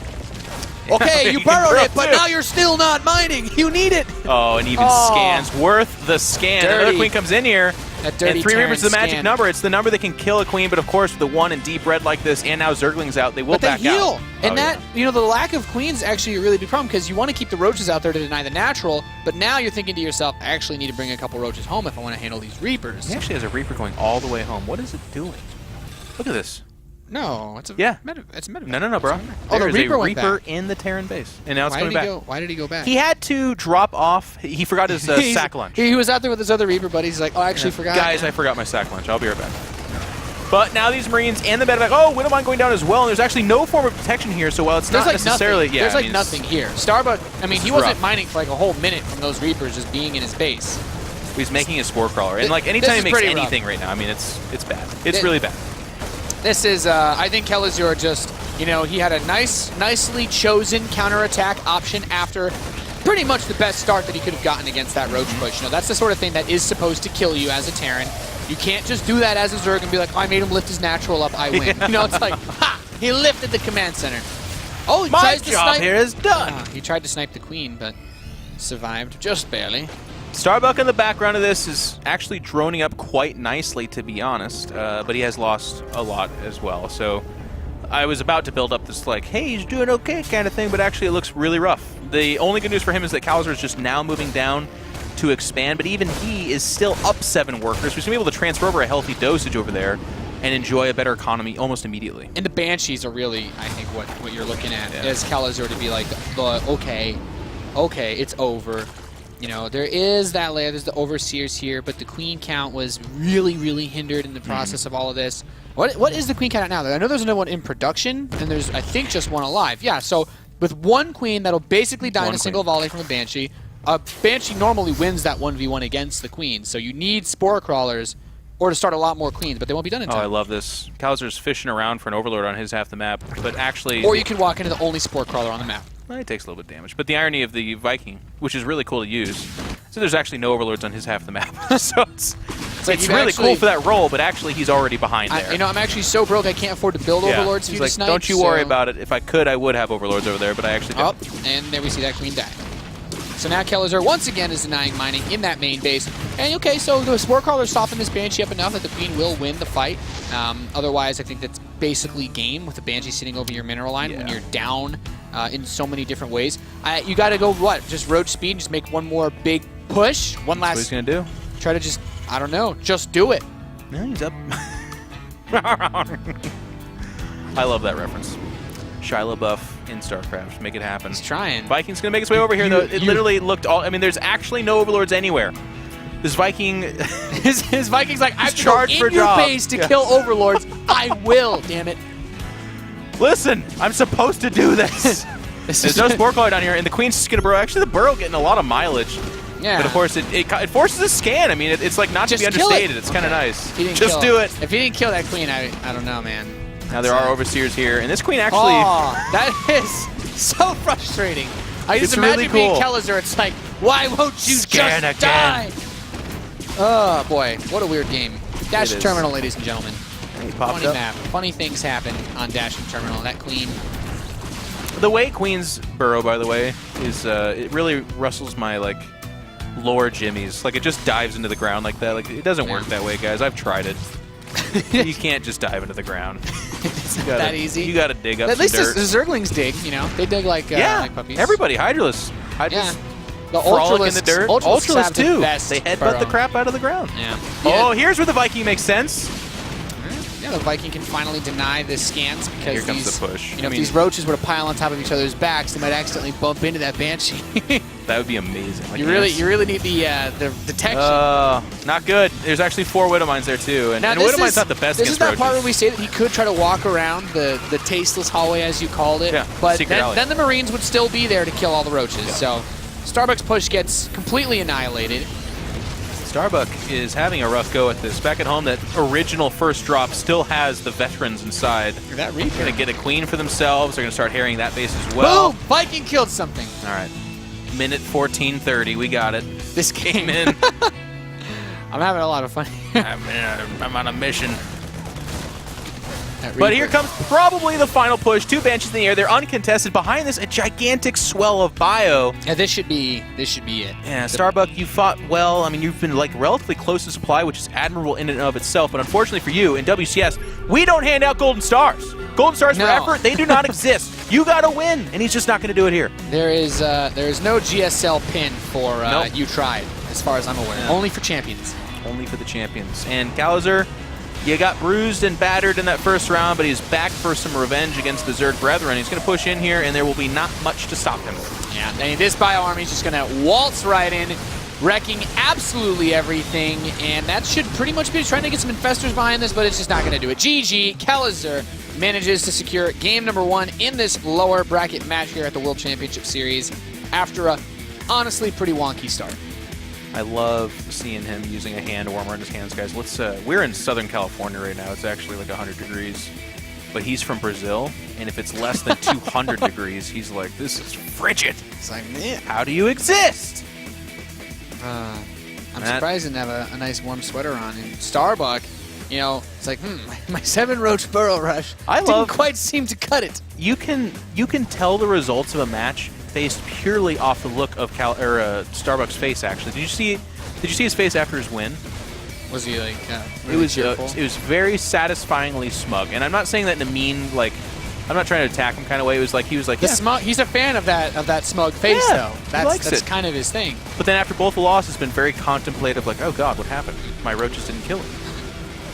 Okay, you burrowed it, but now you're still not mining. You need it. Oh, and even scans. Worth the scan. Dirty. Another Queen comes in here. That dirty and 3 Terran Reapers is the magic scan. number. It's the number that can kill a Queen, but of course, with the 1 and deep red like this, and now Zergling's out, they will back But they heal. out. And the lack of Queens is actually a really big problem because you want to keep the roaches out there to deny the natural, but now you're thinking to yourself, I actually need to bring a couple roaches home if I want to handle these Reapers. He actually has a Reaper going all the way home. What is it doing? Look at this. No, it's a it's a medevac. No, bro. Oh, the There is Reaper a went Reaper back. in the Terran base, and now it's coming back. Why did he go back? He had to drop off. He forgot his sack lunch. He was out there with his other Reaper buddies. He's like, oh, I actually forgot. Guys, I forgot my sack lunch. I'll be right back. But now these Marines and the medevac. Oh, Widowmine going down as well. And there's actually no form of protection here. So while it's not necessarily, nothing. There's nothing here. Starbuck. I mean, he wasn't mining for like a whole minute from those Reapers just being in his base. He's making a spore crawler, and like anytime he makes anything right now, I mean, it's bad. It's really bad. This is, I think Kelazhur just, he had a nicely chosen counterattack option after pretty much the best start that he could have gotten against that Roach push. That's the sort of thing that is supposed to kill you as a Terran. You can't just do that as a Zerg and be like, oh, I made him lift his natural up, I win. It's like, ha! He lifted the command center. Oh, he My tries to job snipe. here is done. He tried to snipe the queen, but survived just barely. Starbuck in the background of this is actually droning up quite nicely, to be honest, but he has lost a lot as well. So I was about to build up this, like, hey, he's doing okay kind of thing, but actually it looks really rough. The only good news for him is that Kelazhur is just now moving down to expand, but even he is still up 7 workers. We're going to be able to transfer over a healthy dosage over there and enjoy a better economy almost immediately. And the Banshees are really, I think, what you're looking at as Kelazhur to be like, okay, it's over. You know, there is that layer, there's the Overseers here, but the queen count was really, really hindered in the process of all of this. What is the queen count at now? I know there's another one in production, and there's, I think, just one alive. Yeah, so with one queen that'll basically die in a single volley from a Banshee normally wins that 1v1 against the queen, so you need Spore Crawlers or to start a lot more queens, but they won't be done in time. Oh, I love this. Kelazhur's fishing around for an Overlord on his half the map, but actually... Or you can walk into the only Spore Crawler on the map. Well, it takes a little bit of damage. But the irony of the Viking, which is really cool to use, so there's actually no Overlords on his half the map. So it's really cool for that role, but actually he's already behind there. You know, I'm actually so broke I can't afford to build Overlords for you to snipe. Don't you worry about it. If I could, I would have Overlords over there, but I actually don't. Oh, and there we see that queen die. So now Kelazhur once again is denying mining in that main base. And okay, so the Spore Crawlers soften this Banshee up enough that the queen will win the fight. Otherwise, I think that's basically game with the Banshee sitting over your mineral line when you're down in so many different ways. You got to go, what? Just roach speed, just make one more big push. One last... What he's going to do? Try to just, I don't know, just do it. Yeah, he's up. I love that reference. Shia LaBeouf in StarCraft. Make it happen. He's trying. Viking's going to make his way over here, though. It literally looked all... I mean, there's actually no Overlords anywhere. This Viking... his Viking's like, I have to charged go for in your job. base to kill Overlords. I will, damn it. Listen, I'm supposed to do this. There's no Spore Crawler down here, and the Queen's just going to burrow. Actually, the burrow getting a lot of mileage. Yeah. But of course, it forces a scan. I mean, it's like not Just to be kill it. understated. It's kind of nice. Just do it. If he didn't kill that queen, I don't know, man. Now there are Overseers here, and this Queen actually... Oh, that is so frustrating. I just It's imagine really being cool. Kelazhur. It's like, why won't you Scan just again. die? Oh, boy. What a weird game. Dash It is. Terminal, ladies and gentlemen. He popped Funny up. map. Funny things happen on Dash Terminal. That queen... The way Queens burrow, by the way, is it really rustles my like lower jimmies. Like it just dives into the ground like that. Like it doesn't work that way, guys. I've tried it. You can't just dive into the ground. It's not that easy. You got to dig up At some least dirt. the Zerglings dig, you know. They dig like puppies. Everybody, Hydralis. Yeah. The frolic in the Ultralisks, dirt. Ultralisks have too. the best They headbutt burrow. the crap out of the ground. Yeah. Oh, here's where the Viking makes sense. Yeah, the Viking can finally deny the scans because Here comes these, the push. You know, I mean- if these roaches were to pile on top of each other's backs, they might accidentally bump into that Banshee. That would be amazing. Like, you really need the detection. Not good. There's actually 4 Widow Mines there too, and Widow Mine's not the best This is against that part roaches. where we say that he could try to walk around the tasteless hallway, as you called it. Yeah, but secret alley. then the Marines would still be there to kill all the roaches. So Starbuck's push gets completely annihilated. Starbuck is having a rough go at this. Back at home, that original first drop still has the veterans inside. That They're going to get a queen for themselves. They're going to start harrying that base as well. Boom! Viking killed something. All right. Minute 14:30. We got it. This game. In. I'm having a lot of fun. I'm on a mission. But here comes probably the final push. 2 Banshees in the air. They're uncontested. Behind this, a gigantic swell of bio. Yeah, this should be it. Yeah, Starbuck, you fought well. I mean, you've been like relatively close to supply, which is admirable in and of itself. But unfortunately for you, in WCS, we don't hand out golden stars. Golden stars for effort, they do not exist. You got to win, and he's just not going to do it here. There is no GSL pin for Nope. You Tried, as far as I'm aware. Yeah. Only for champions. Only for the champions. And Kelazhur, you got bruised and battered in that first round, but he's back for some revenge against the Zerg Brethren. He's going to push in here, and there will be not much to stop him. Yeah, and this bio army is just going to waltz right in, wrecking absolutely everything, and that should pretty much be trying to get some infestors behind this, but it's just not going to do it. GG, Kelazhur manages to secure game number 1 in this lower bracket match here at the World Championship Series after a honestly pretty wonky start. I love seeing him using a hand warmer in his hands, guys. Let's. We're in Southern California right now. It's actually like 100 degrees. But he's from Brazil, and if it's less than 200 degrees, he's like, this is frigid. It's like, man. How do you exist? I'm surprised he didn't have a nice warm sweater on. And Starbuck, You know, it's like, my 7 Roach Burrow Rush didn't quite seem to cut it. You can tell the results of a match based purely off the look of Starbuck's face. Actually, did you see his face after his win? Was he like? Really cheerful? It was very satisfyingly smug, and I'm not saying that in a mean like. I'm not trying to attack him kind of way. It was like he was like, smug. He's a fan of that smug face, though. That's kind of his thing. But then after both the losses, been very contemplative, like, oh god, what happened? My roaches didn't kill him.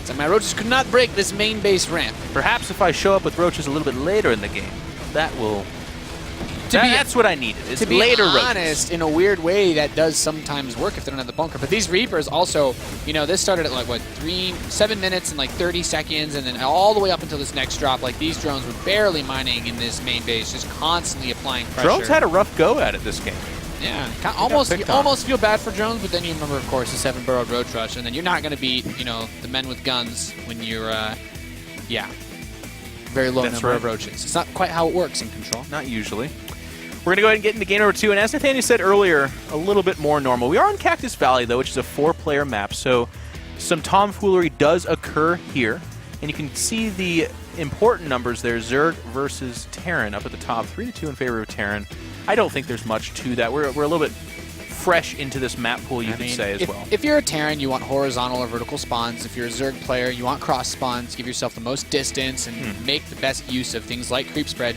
So my roaches could not break this main base ramp. Perhaps if I show up with roaches a little bit later in the game, that will. That's what I needed. Is to be later honest, roaches. in a weird way, that does sometimes work if they don't have the bunker. But these Reapers also, you know, this started at like, what, 7 minutes and like 30 seconds, and then all the way up until this next drop. Like, these drones were barely mining in this main base, just constantly applying pressure. Drones had a rough go at it this game. Yeah, you almost feel bad for drones, but then you remember, of course, the 7-burrowed Roach Rush, and then you're not going to beat, you know, the men with guns when you're, very low number of roaches. It's not quite how it works in Control. Not usually. We're going to go ahead and get into game number 2, and as Nathaniel said earlier, a little bit more normal. We are on Cactus Valley, though, which is a 4-player map, so some tomfoolery does occur here, and you can see the important numbers there. Zerg versus Terran up at the top, 3-2 in favor of Terran. I don't think there's much to that. We're a little bit fresh into this map pool, you could say, as well. If you're a Terran, you want horizontal or vertical spawns. If you're a Zerg player, you want cross spawns, give yourself the most distance, and make the best use of things like creep spread.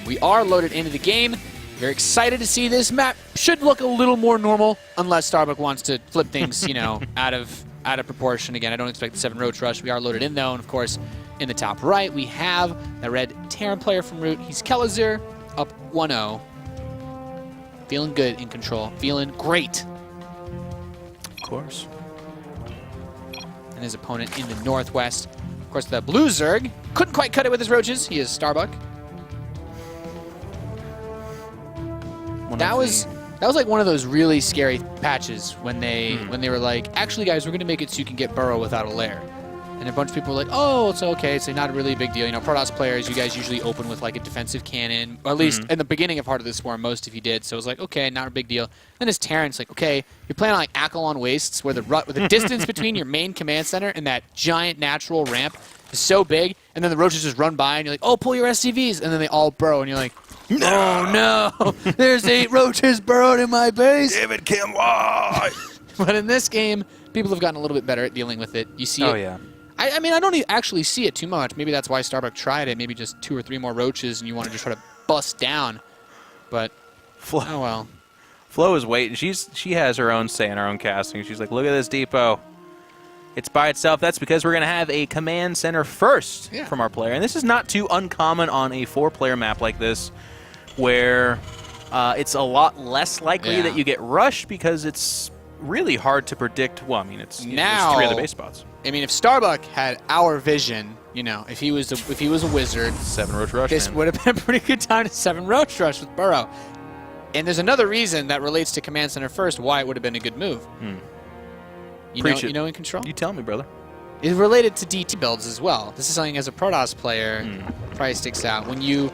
We are loaded into the game. Very excited to see this map. Should look a little more normal, unless Starbuck wants to flip things, you know, out of proportion. Again, I don't expect the 7 Roach Rush. We are loaded in, though, and of course, in the top right, we have the red Terran player from Root. He's Kelazhur, up 1-0. Feeling good in Control. Feeling great. Of course. And his opponent in the northwest. Of course, the blue Zerg couldn't quite cut it with his roaches. He is Starbuck. That was like one of those really scary patches when they were like, actually, guys, we're going to make it so you can get Burrow without a lair. And a bunch of people were like, oh, it's okay. It's not really a big deal. You know, Protoss players, you guys usually open with like a defensive cannon, or at least in the beginning of Heart of the Swarm, most of you did. So it was like, okay, not a big deal. Then as Terran, it's like, okay, you're playing on like Akalon Wastes, where the distance between your main command center and that giant natural ramp is so big, and then the roaches just run by, and you're like, oh, pull your SCVs, and then they all burrow, and you're like, oh no, there's 8 roaches burrowed in my base. Damn it, Kim, why? But in this game, people have gotten a little bit better at dealing with it. You see it. Yeah. I mean, I don't actually see it too much. Maybe that's why Starbuck tried it. Maybe just 2 or 3 more roaches, and you want to just try to bust down. But, oh well. Flo is waiting. She has her own say in her own casting. She's like, look at this depot. It's by itself. That's because we're going to have a command center first from our player. And this is not too uncommon on a 4-player map like this, where it's a lot less likely that you get rushed because it's really hard to predict. Well, I mean, it's 3 other base spots. I mean, if Starbuck had our vision, you know, if he was a wizard, 7 Roach Rush. This would have been a pretty good time to 7 Roach Rush with Burrow. And there's another reason that relates to command center first why it would have been a good move. You know, in Control. You tell me, brother. It's related to DT builds as well. This is something as a Protoss player probably sticks out. When you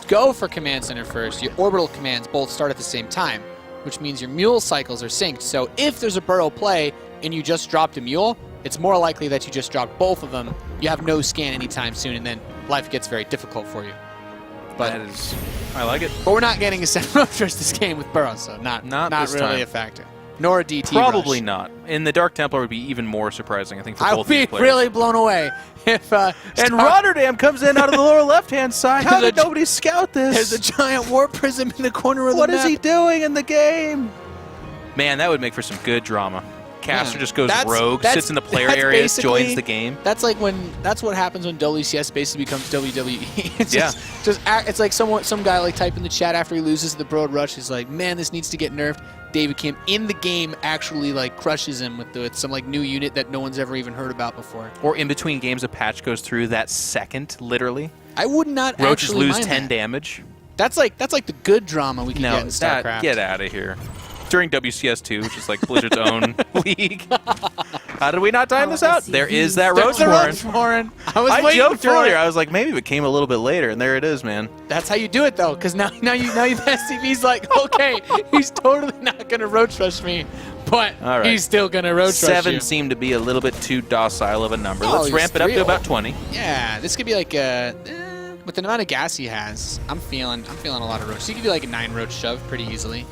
go for command center first, your orbital commands both start at the same time, which means your mule cycles are synced. So if there's a Burrow play and you just dropped a mule, it's more likely that you just dropped both of them. You have no scan anytime soon, and then life gets very difficult for you. But I like it. But we're not getting a 7 Roach Rush this game with Burrow, so not really a factor. Nor a DT Probably rush. not. And the Dark Templar would be even more surprising, I think, for both I would these be really blown away if and Rotterdam comes in out of the lower left-hand side. How did nobody scout this? There's a giant warp prism in the corner of the map. What is he doing in the game? Man, that would make for some good drama. Caster just goes rogue, sits in the player area, joins the game. That's what happens when WCS basically becomes WWE. It's it's like some guy like type in the chat after he loses the Broad Rush. He's like, man, this needs to get nerfed. David Kim in the game actually like crushes him with some like new unit that no one's ever even heard about before. Or in between games, a patch goes through that second, literally. I would not. Roaches actually lose mind 10 that. damage. That's like the good drama we can get in StarCraft. Get out of here. During WCS 2, which is like Blizzard's own league. How did we not time this out? There is that Roach Warren. I joked earlier. I was like, maybe it came a little bit later, and there it is, man. That's how you do it, though, because now the SCV's like, okay, he's totally not going to Roach Rush me, but All right. he's still going to roach rush 7 you. seemed to be a little bit too docile of a number. Oh, Let's he's ramp it up to 3-0. about 20. Yeah, this could be like a... with the amount of gas he has, I'm feeling a lot of roach. He could be like a 9 roach shove pretty easily.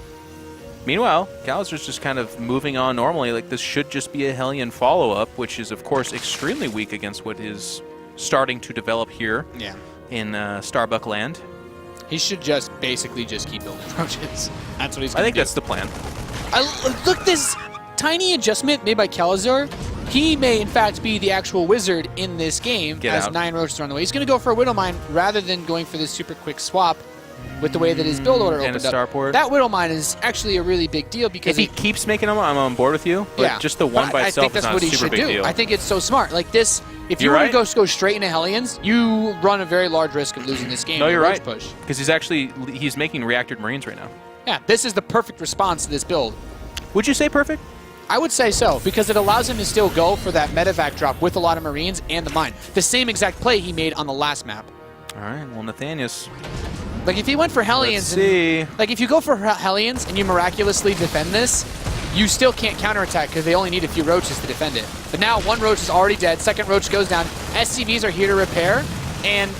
Meanwhile, Kelazhur's just kind of moving on normally. Like, this should just be a Hellion follow-up, which is, of course, extremely weak against what is starting to develop here Yeah. in Starbuck land. He should just basically just keep building roaches. That's what he's I going to think do. that's the plan. Look, this tiny adjustment made by Kelazhur. He may, in fact, be the actual wizard in this game. Get as out. 9 roaches are on the way. He's going to go for a Widow Mine rather than going for this super quick swap with the way that his build order And opened a up. starport. That Widow Mine is actually a really big deal because If he keeps making them, I'm on board with you. But just the one But by I itself think is that's not what a he super should big do. deal. I think it's so smart. Like this, if you You're were to right. go straight into Hellions, you run a very large risk of losing this game. No, with you're roach right. Push. Because he's making reactored Marines right now. Yeah, this is the perfect response to this build. Would you say perfect? I would say so, because it allows him to still go for that medevac drop with a lot of Marines and the mine. The same exact play he made on the last map. All right, well, Nathanius. Like, if he went for Hellions, Let's see. like, if you go for Hellions and you miraculously defend this, you still can't counterattack because they only need a few roaches to defend it. But now one roach is already dead, second roach goes down, SCVs are here to repair, and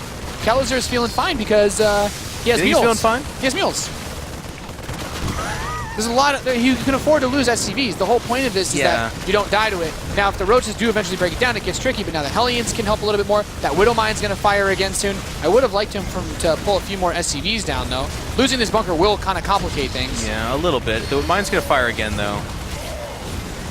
Kelazhur is feeling fine because he has He's mules. feeling fine? He has mules. There's a lot of... You can afford to lose SCVs. The whole point of this is that you don't die to it. Now, if the roaches do eventually break it down, it gets tricky, but now the Hellions can help a little bit more. That Widow Mine's going to fire again soon. I would have liked him to pull a few more SCVs down, though. Losing this bunker will kind of complicate things. Yeah, a little bit. The mine's going to fire again, though.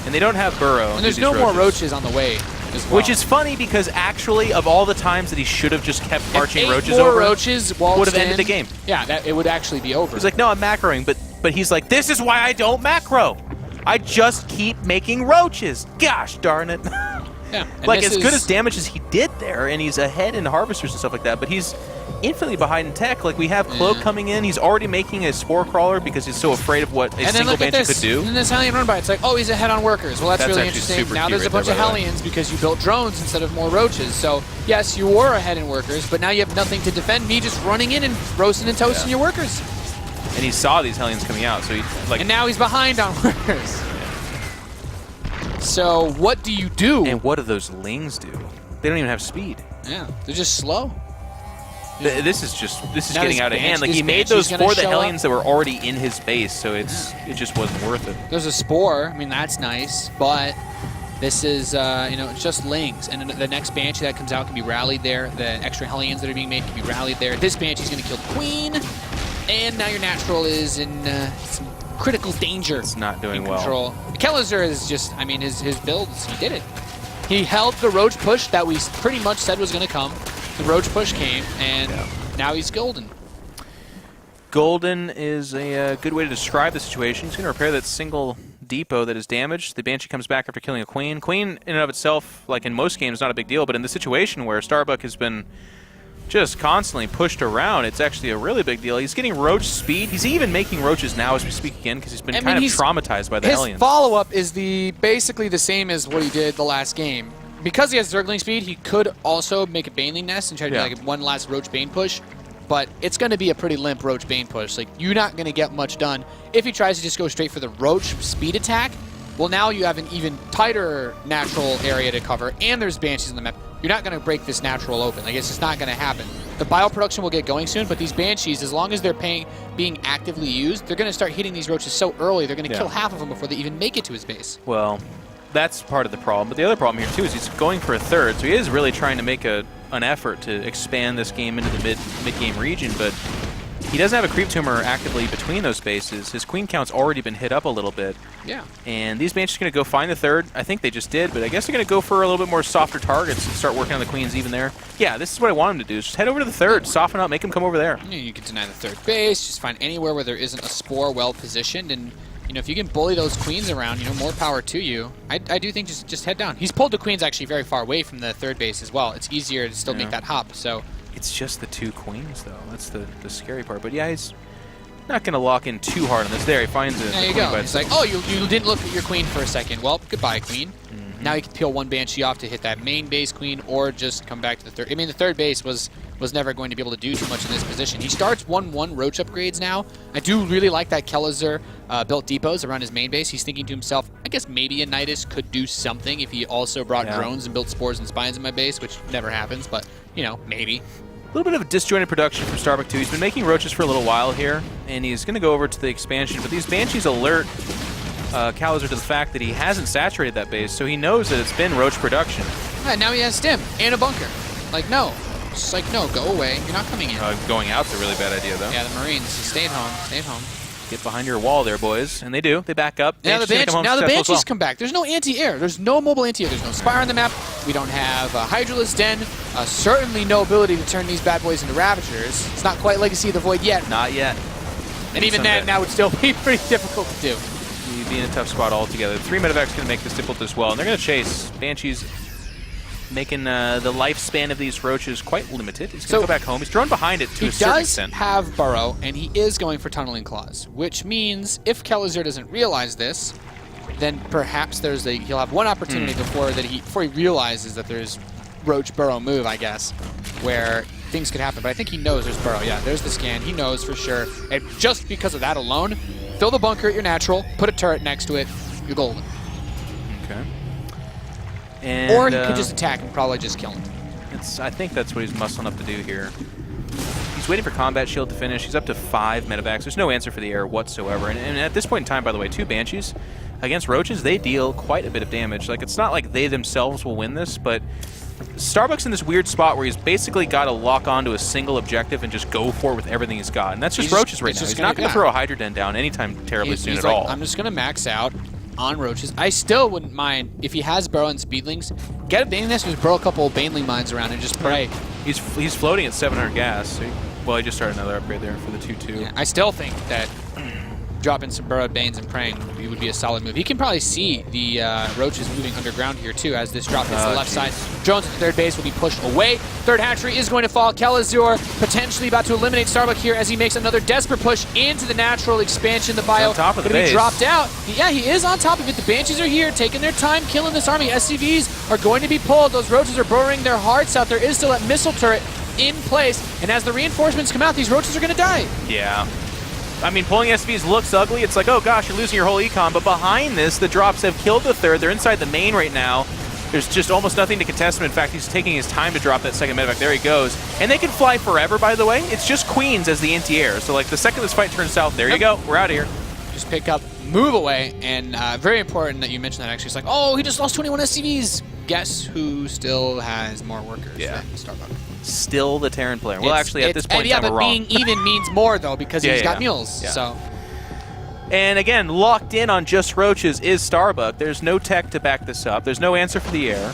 And they don't have burrow. And there's no more roaches on the way as well. Which is funny because actually, of all the times that he should have just kept marching roaches more over, roaches would have ended the game. Yeah, it would actually be over. He's like, no, I'm macroing, but he's like, this is why I don't macro. I just keep making roaches. Gosh darn it. yeah, and Like, this as good is- as damage as he did there, and he's ahead in harvesters and stuff like that, but he's infinitely behind in tech. Like, we have Cloak coming in. He's already making a Spore Crawler because he's so afraid of what a And then single look at Banshee this. could do. And this Hellion run by, it's like, oh, he's ahead on workers. Well, that's That's really actually interesting. super Now cute there's a right bunch there, of by the way. Hellions because you built drones instead of more roaches. So, yes, you were ahead in workers, but now you have nothing to defend me just running in and roasting and toasting your workers. And he saw these Hellions coming out, so he, like... And now he's behind on workers. So, what do you do? And what do those Lings do? They don't even have speed. Yeah, they're just slow. This is Now getting this out of hand. Like, this he made Banshee's those gonna for the show Hellions up. that were already in his base, so it just wasn't worth it. There's a Spore. I mean, that's nice, but this is, it's just Lings. And the next Banshee that comes out can be rallied there. The extra Hellions that are being made can be rallied there. This Banshee's going to kill the Queen, and now your Natural is in some critical danger. It's not doing in well. control. Kelazhur is just, I mean, his builds, he did it. He held the Roach push that we pretty much said was going to come. The Roach push came, and now he's golden. Golden is a good way to describe the situation. He's going to repair that single depot that is damaged. The Banshee comes back after killing a Queen. Queen, in and of itself, like in most games, is not a big deal, but in the situation where Starbuck has been just constantly pushed around, it's actually a really big deal. He's getting Roach speed. He's even making Roaches now as we speak again because he's been kind of traumatized by the His Hellions. follow-up is basically the same as what he did the last game. Because he has Zergling speed, he could also make a Baneling Nest and try to do like one last Roach Bane push. But it's going to be a pretty limp Roach Bane push. Like, you're not going to get much done. If he tries to just go straight for the Roach speed attack, well, now you have an even tighter natural area to cover, and there's Banshees on the map. You're not going to break this natural open. Like, it's just not going to happen. The bioproduction will get going soon, but these Banshees, as long as they're being actively used, they're going to start hitting these Roaches so early, they're going to kill half of them before they even make it to his base. Well, that's part of the problem. But the other problem here, too, is he's going for a third, so he is really trying to make an effort to expand this game into the mid-game region, but he doesn't have a Creep Tumor actively between those bases. His Queen count's already been hit up a little bit. Yeah. And these Banshees are going to go find the third. I think they just did, but I guess they're going to go for a little bit more softer targets and start working on the Queens even there. Yeah, this is what I want him to do. Just head over to the third, soften up, make him come over there. You can deny the third base, just find anywhere where there isn't a Spore well-positioned, and if you can bully those Queens around, more power to you. I do think just head down. He's pulled the Queens actually very far away from the third base as well. It's easier to still make that hop, so... It's just the two Queens, though. That's the scary part. But yeah, he's not going to lock in too hard on this. There, he finds it. There you go. It's like, oh, you didn't look at your Queen for a second. Well, goodbye, Queen. Now he can peel one Banshee off to hit that main base queen or just come back to the third. I mean, the third base was never going to be able to do too much in this position. He starts 1-1 Roach upgrades now. I do really like that Kelazhur built depots around his main base. He's thinking to himself, I guess maybe a Nidus could do something if he also brought drones and built spores and spines in my base, which never happens, but, you know, maybe. A little bit of a disjointed production from Starbuck too. He's been making roaches for a little while here, and he's going to go over to the expansion, but these Banshees alert Kelazhur to the fact that he hasn't saturated that base, so he knows that it's been roach production. Yeah, now he has stim and a bunker. Like, no. Just like, no, go away. You're not coming in. Going out's a really bad idea, though. Yeah, the Marines stayed home. Stayed home. Get behind your wall there, boys. And they do. They back up. Now the Banshees Banshees come back. There's no anti-air. There's no mobile anti-air. There's no Spire on the map. We don't have Hydralisk Den. Certainly no ability to turn these bad boys into Ravagers. It's not quite Legacy of the Void yet. Not yet. And even then, that would still be pretty difficult to do. You'd be in a tough spot altogether. 3 Medevac's going to make this difficult as well. And they're going to chase. Banshees making the lifespan of these roaches quite limited. He's going to go back home. He's thrown behind it to a certain extent. He does have Burrow, and he is going for Tunneling Claws, which means if Kelazhur doesn't realize this, then perhaps he'll have one opportunity before he realizes that there's Roach Burrow move, I guess, where things could happen. But I think he knows there's Burrow. Yeah, there's the scan. He knows for sure. And just because of that alone, fill the bunker at your natural, put a turret next to it, you're golden. Okay. And, or he could just attack and probably just kill him. I think that's what he's muscling up to do here. He's waiting for Combat Shield to finish. He's up to 5 Medevacs. There's no answer for the air whatsoever. And at this point in time, by the way, 2 Banshees against Roaches, they deal quite a bit of damage. Like, it's not like they themselves will win this, but Starbuck's in this weird spot where he's basically got to lock onto a single objective and just go for it with everything he's got. And that's just Roaches right now. He's not going to throw a Hydra Den down anytime terribly soon at all. I'm just going to max out on Roaches. I still wouldn't mind if he has Burrow and Speedlings. Get a Baneling Nest and just burrow a couple of Baneling mines around and just pray. He's floating at 700 gas. So well, he just started another upgrade there for the 2-2. Yeah, I still think that dropping some Burrowed Banes and praying would be a solid move. He can probably see the Roaches moving underground here too as this drop hits the left side. Drones at the third base will be pushed away. Third hatchery is going to fall. Kelazhur potentially about to eliminate Starbuck here as he makes another desperate push into the natural expansion. The bio on top of the going to base. be dropped out. Yeah, he is on top of it. The Banshees are here taking their time killing this army. SCVs are going to be pulled. Those Roaches are burrowing their hearts out. There is still that missile turret in place, and as the reinforcements come out, these Roaches are going to die. Yeah. I mean, pulling SVs looks ugly. It's like, oh gosh, you're losing your whole econ. But behind this, the drops have killed the third. They're inside the main right now. There's just almost nothing to contest him. In fact, he's taking his time to drop that second medevac. There he goes. And they can fly forever, by the way. It's just Queens as the anti-air. So, like, the second this fight turns south, there you go. We're out of here. Just pick up, move away, and very important that you mentioned that, actually. It's like, oh, he just lost 21 SCVs. Guess who still has more workers than Starbuck? Still the Terran player. Well, actually, at this point in time, we're wrong. But being even means more, though, because he's got mules. Yeah. So. And again, locked in on just Roaches is Starbuck. There's no tech to back this up. There's no answer for the air.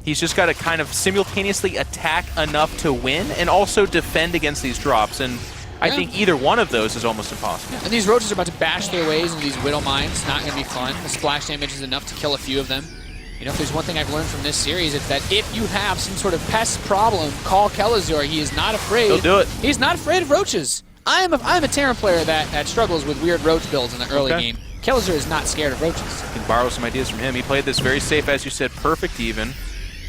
He's just got to kind of simultaneously attack enough to win and also defend against these drops. And I think either one of those is almost impossible. Yeah, and these Roaches are about to bash their ways into these Whittle mines. Not going to be fun. The splash damage is enough to kill a few of them. You know, if there's one thing I've learned from this series, it's that if you have some sort of pest problem, call Kelazhur. He is not afraid. He'll do it. He's not afraid of Roaches. I'm a Terran player that struggles with weird Roach builds in the early game. Kelazhur is not scared of Roaches. You can borrow some ideas from him. He played this very safe, as you said, perfect even.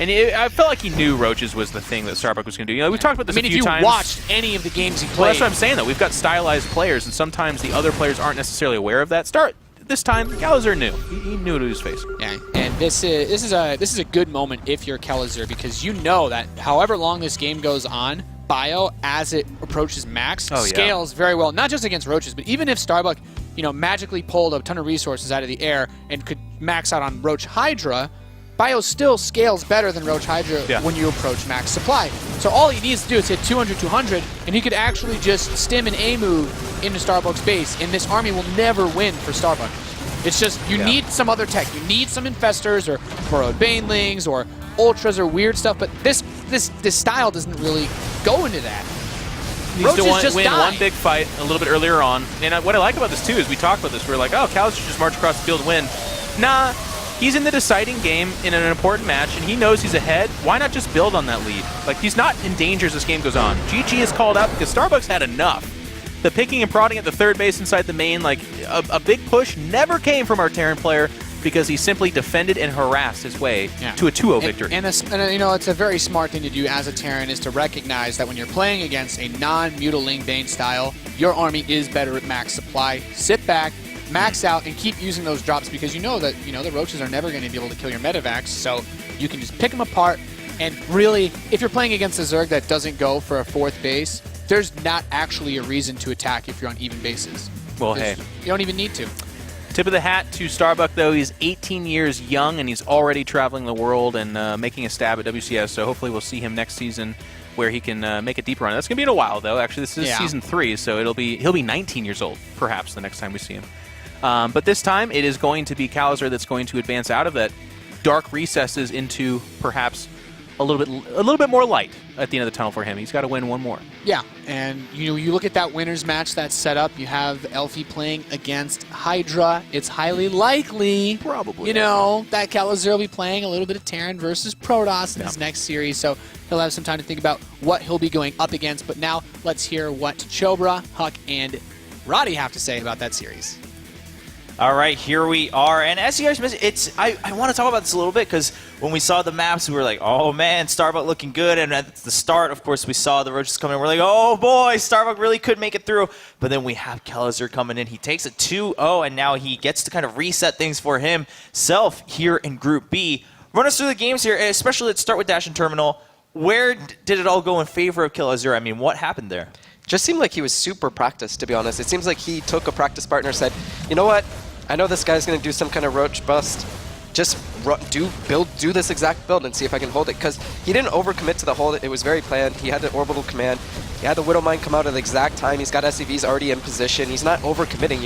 And I felt like he knew Roaches was the thing that Starbuck was going to do. You know, we've talked about this a few times. I mean, if you watched any of the games he played. Well, that's what I'm saying, though. We've got stylized players, and sometimes the other players aren't necessarily aware of that. This time, Kelazhur knew. He knew what he was facing. Yeah, and this is a good moment if you're Kelazhur, because you know that however long this game goes on, Bio, as it approaches max, scales very well. Not just against Roaches, but even if Starbuck, you know, magically pulled a ton of resources out of the air and could max out on Roach Hydra, Bio still scales better than Roach Hydra when you approach max supply. So all he needs to do is hit 200, 200, and he could actually just stim an A move into Starbuck's base, and this army will never win for Starbuck. It's just, you need some other tech. You need some Infestors or Burrowed Banelings or Ultras or weird stuff, but this style doesn't really go into that. Needs to win one big fight a little bit earlier on. And what I like about this, too, is we talked about this. We're like, oh, Kelazhur just march across the field and win. Nah, he's in the deciding game in an important match, and he knows he's ahead. Why not just build on that lead? Like, he's not in danger as this game goes on. GG is called out because Starbuck's had enough. The picking and prodding at the third base inside the main, like, a big push never came from our Terran player. because he simply defended and harassed his way Yeah. to a 2-0 victory. And you know, it's a very smart thing to do as a Terran is to recognize that when you're playing against a non-Mutiling Bane style, your army is better at max supply. Sit back, max out, and keep using those drops because you know that the roaches are never going to be able to kill your Medivacs, so you can just pick them apart. And really, if you're playing against a Zerg that doesn't go for a 4th base, there's not actually a reason to attack if you're on even bases. Well, hey. You don't even need to. Tip of the hat to Starbuck, though. He's 18 years young, and he's already traveling the world and making a stab at WCS, so hopefully we'll see him next season where he can make a deep run. That's going to be in a while, though. Actually, this is Season 3, so he'll be 19 years old, perhaps, the next time we see him. But this time, it is going to be Kelazhur that's going to advance out of that dark recesses into perhaps a little bit more light at the end of the tunnel for him. He's got to win one more. Yeah, and you look at that winners match that's set up. You have Elfie playing against Hydra. It's highly likely, Probably, that Kelazhur will be playing a little bit of Terran versus Protoss in his next series. So he'll have some time to think about what he'll be going up against. But now let's hear what Chobra, Huck, and Roddy have to say about that series. All right, here we are. And as you guys mentioned, I want to talk about this a little bit because when we saw the maps, we were like, oh, man, Starbuck looking good. And at the start, of course, we saw the roaches coming in. We're like, oh, boy, Starbuck really could make it through. But then we have Kelazhur coming in. He takes a 2-0, and now he gets to kind of reset things for himself here in Group B. Run us through the games here, especially let's start with Dash and Terminal. Where did it all go in favor of Kelazhur? I mean, what happened there? Just seemed like he was super practiced, to be honest. It seems like he took a practice partner, said, you know what? I know this guy's going to do some kind of roach bust. Just do this exact build and see if I can hold it. Because he didn't overcommit to the hold. It was very planned. He had the orbital command. He had the Widow Mine come out at the exact time. He's got SCVs already in position. He's not overcommitting,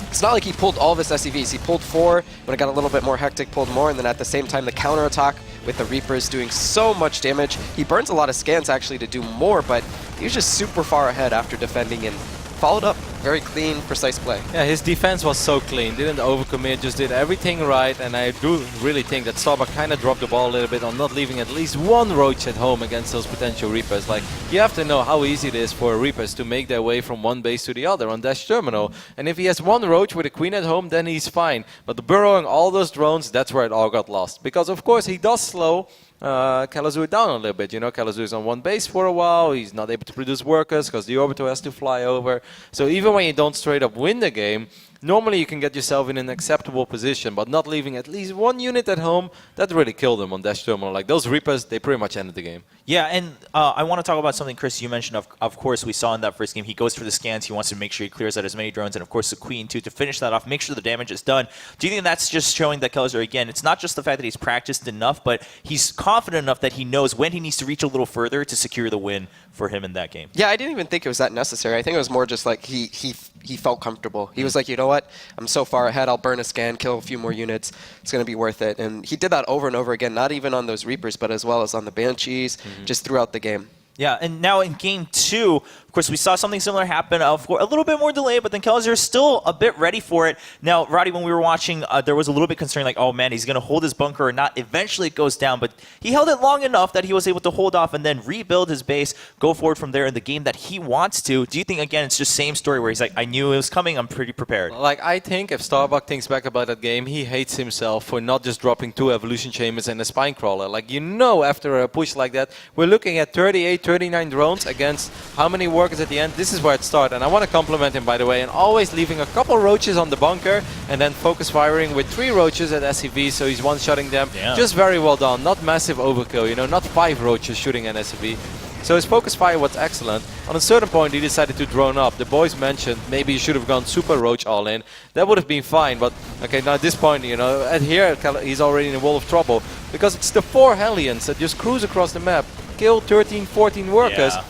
It's not like he pulled all of his SCVs. He pulled 4. When it got a little bit more hectic, pulled more. And then at the same time, the counterattack with the Reapers doing so much damage. He burns a lot of scans, actually, to do more. But he was just super far ahead after defending and followed up. Very clean, precise play. Yeah, his defense was so clean. Didn't overcommit, just did everything right. And I do really think that Starbuck kind of dropped the ball a little bit on not leaving at least one roach at home against those potential Reapers. Like, you have to know how easy it is for Reapers to make their way from one base to the other on Dash Terminal. And if he has one roach with a queen at home, then he's fine. But the burrowing all those drones, that's where it all got lost. Because, of course, he does slow Kelazhur down a little bit. Kelazhur is on one base for a while. He's not able to produce workers because the orbital has to fly over. So even when you don't straight up win the game, normally you can get yourself in an acceptable position, but not leaving at least one unit at home, that really killed him on Dash Terminal. Like, those Reapers, they pretty much ended the game. Yeah, and I want to talk about something, Chris, you mentioned. Of course, we saw in that first game, he goes for the scans. He wants to make sure he clears out as many drones, and of course the Queen, too, to finish that off, make sure the damage is done. Do you think that's just showing that Kelazhur, again, it's not just the fact that he's practiced enough, but he's confident enough that he knows when he needs to reach a little further to secure the win for him in that game? Yeah, I didn't even think it was that necessary. I think it was more just like he felt comfortable. He was like, you know what? I'm so far ahead. I'll burn a scan, kill a few more units. It's going to be worth it. And he did that over and over again, not even on those Reapers, but as well as on the Banshees, just throughout the game. Yeah, and now in Game 2, of course, we saw something similar happen. A little bit more delay, but then Kelazhur is still a bit ready for it. Now, Roddy, when we were watching, there was a little bit concerned, like, oh, man, he's going to hold his bunker or not. Eventually, it goes down, but he held it long enough that he was able to hold off and then rebuild his base, go forward from there in the game that he wants to. Do you think, again, it's just same story where he's like, I knew it was coming, I'm pretty prepared? Like, I think if Starbuck thinks back about that game, he hates himself for not just dropping 2 Evolution Chambers and a Spine Crawler. Like, after a push like that, we're looking at 38, 39 drones against how many workers at the end? This is where it started. And I want to compliment him, by the way, and always leaving a couple roaches on the bunker and then focus firing with 3 roaches at SCV, so he's one-shotting them. Yeah. Just very well done. Not massive overkill, not 5 roaches shooting at SCV. So his focus fire was excellent. On a certain point, he decided to drone up. The boys mentioned maybe he should have gone super roach all in. That would have been fine, but okay, now at this point, at here, he's already in a world of trouble because it's the 4 Hellions that just cruise across the map, kill 13, 14 workers. Yeah.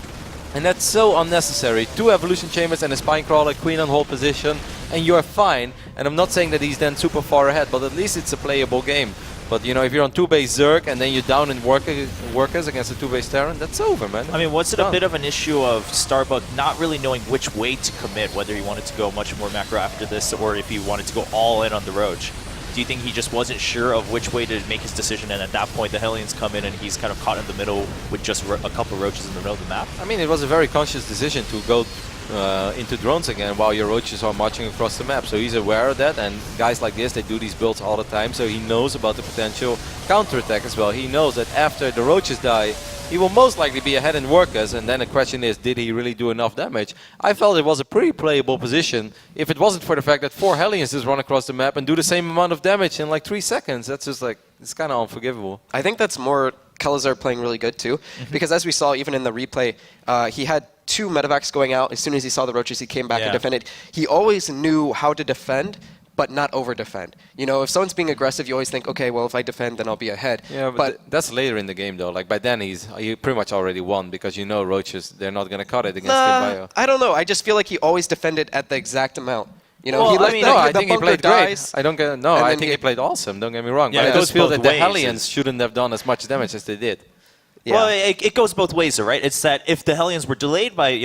And that's so unnecessary. 2 Evolution Chambers and a Spine Crawler, Queen on hold position, and you're fine. And I'm not saying that he's then super far ahead, but at least it's a playable game. But, if you're on 2-base Zerg and then you're down in workers against a 2-base Terran, that's over, man. I mean, was it a bit of an issue of Starbuck not really knowing which way to commit, whether he wanted to go much more macro after this or if he wanted to go all in on the Roach? Do you think he just wasn't sure of which way to make his decision, and at that point the Hellions come in and he's kind of caught in the middle with just a couple roaches in the middle of the map? I mean, it was a very conscious decision to go into drones again while your roaches are marching across the map. So he's aware of that, and guys like this, they do these builds all the time, so he knows about the potential counterattack as well. He knows that after the roaches die, he will most likely be ahead in workers, and then the question is, did he really do enough damage? I felt it was a pretty playable position if it wasn't for the fact that 4 Hellions just run across the map and do the same amount of damage in like 3 seconds. That's just like, it's kind of unforgivable. I think that's more Kelazhur playing really good too, because as we saw even in the replay, he had 2 medevacs going out. As soon as he saw the roaches, he came back and defended. He always knew how to defend, but not over-defend. You know, if someone's being aggressive, you always think, okay, well, if I defend, then I'll be ahead. Yeah, but that's later in the game, though. Like, by then, he pretty much already won, because you know roaches, they're not going to cut it against Bio. I don't know. I just feel like he always defended at the exact amount. You know, Well, he I let mean, the, No, I the think he bunker played dies. great. I think he played awesome, don't get me wrong. Yeah, but it I goes just feel both that the ways. Hellions shouldn't have done as much damage as they did. Yeah. Well, it goes both ways, though, right? It's that if the Hellions were delayed by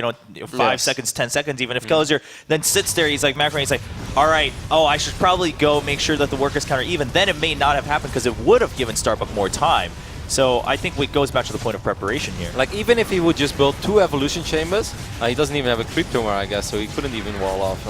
5 seconds, 10 seconds, even if Kelazhur then sits there, he's like Macron, he's like, all right, I should probably go make sure that the workers counter even. Then it may not have happened because it would have given Starbuck more time. So I think it goes back to the point of preparation here. Like, even if he would just build 2 evolution chambers, he doesn't even have a creep tumor, I guess, so he couldn't even wall off.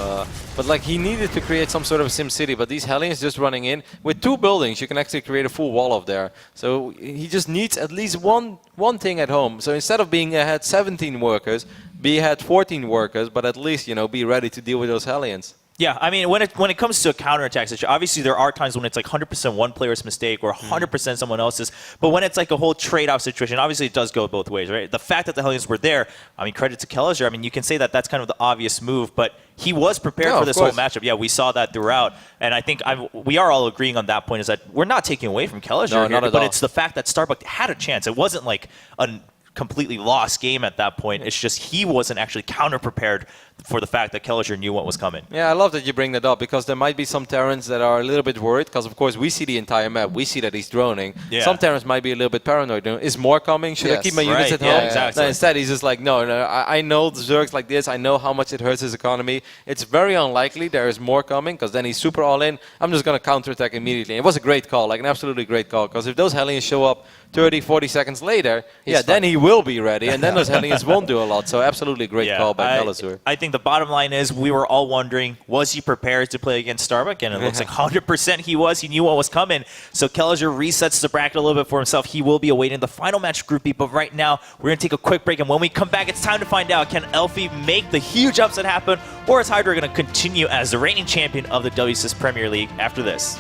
But like, he needed to create some sort of sim city, but these Hellions just running in with 2 buildings, you can actually create a full wall off there. So he just needs at least one thing at home. So instead of being ahead 17 workers, be ahead 14 workers, but at least be ready to deal with those Hellions. Yeah, I mean, when it comes to a counterattack situation, obviously there are times when it's like 100% one player's mistake or 100% someone else's. But when it's like a whole trade-off situation, obviously it does go both ways, right? The fact that the Hellions were there, I mean, credit to Kelazhur. I mean, you can say that that's kind of the obvious move, but he was prepared for this whole matchup. Yeah, we saw that throughout. And I think we are all agreeing on that point, is that we're not taking away from Kelazhur No, here, not at but all. it's the fact that Starbuck had a chance. It wasn't like a completely lost game at that point. It's just he wasn't actually counter-prepared for the fact that Kelazhur knew what was coming. Yeah, I love that you bring that up, because there might be some Terrans that are a little bit worried, because of course we see the entire map, we see that he's droning. Yeah. Some Terrans might be a little bit paranoid. Is more coming? Should I Yes. keep my units Right, at yeah, home? exactly. No, instead, he's just like, no, I know the Zergs like this, I know how much it hurts his economy. It's very unlikely there is more coming, because then he's super all in. I'm just going to counterattack immediately. And it was a great call, like an absolutely great call, because if those Hellions show up 30, 40 seconds later, then he will be ready, and then those Hellions won't do a lot. So absolutely great call by Kelazhur. I think the bottom line is we were all wondering, was he prepared to play against Starbuck? And it looks like 100% he was. He knew what was coming. So Kelazhur resets the bracket a little bit for himself. He will be awaiting the final match Group B. But right now, we're going to take a quick break. And when we come back, it's time to find out, can Elfie make the huge upset happen? Or is Hydra going to continue as the reigning champion of the WCS Premier League after this?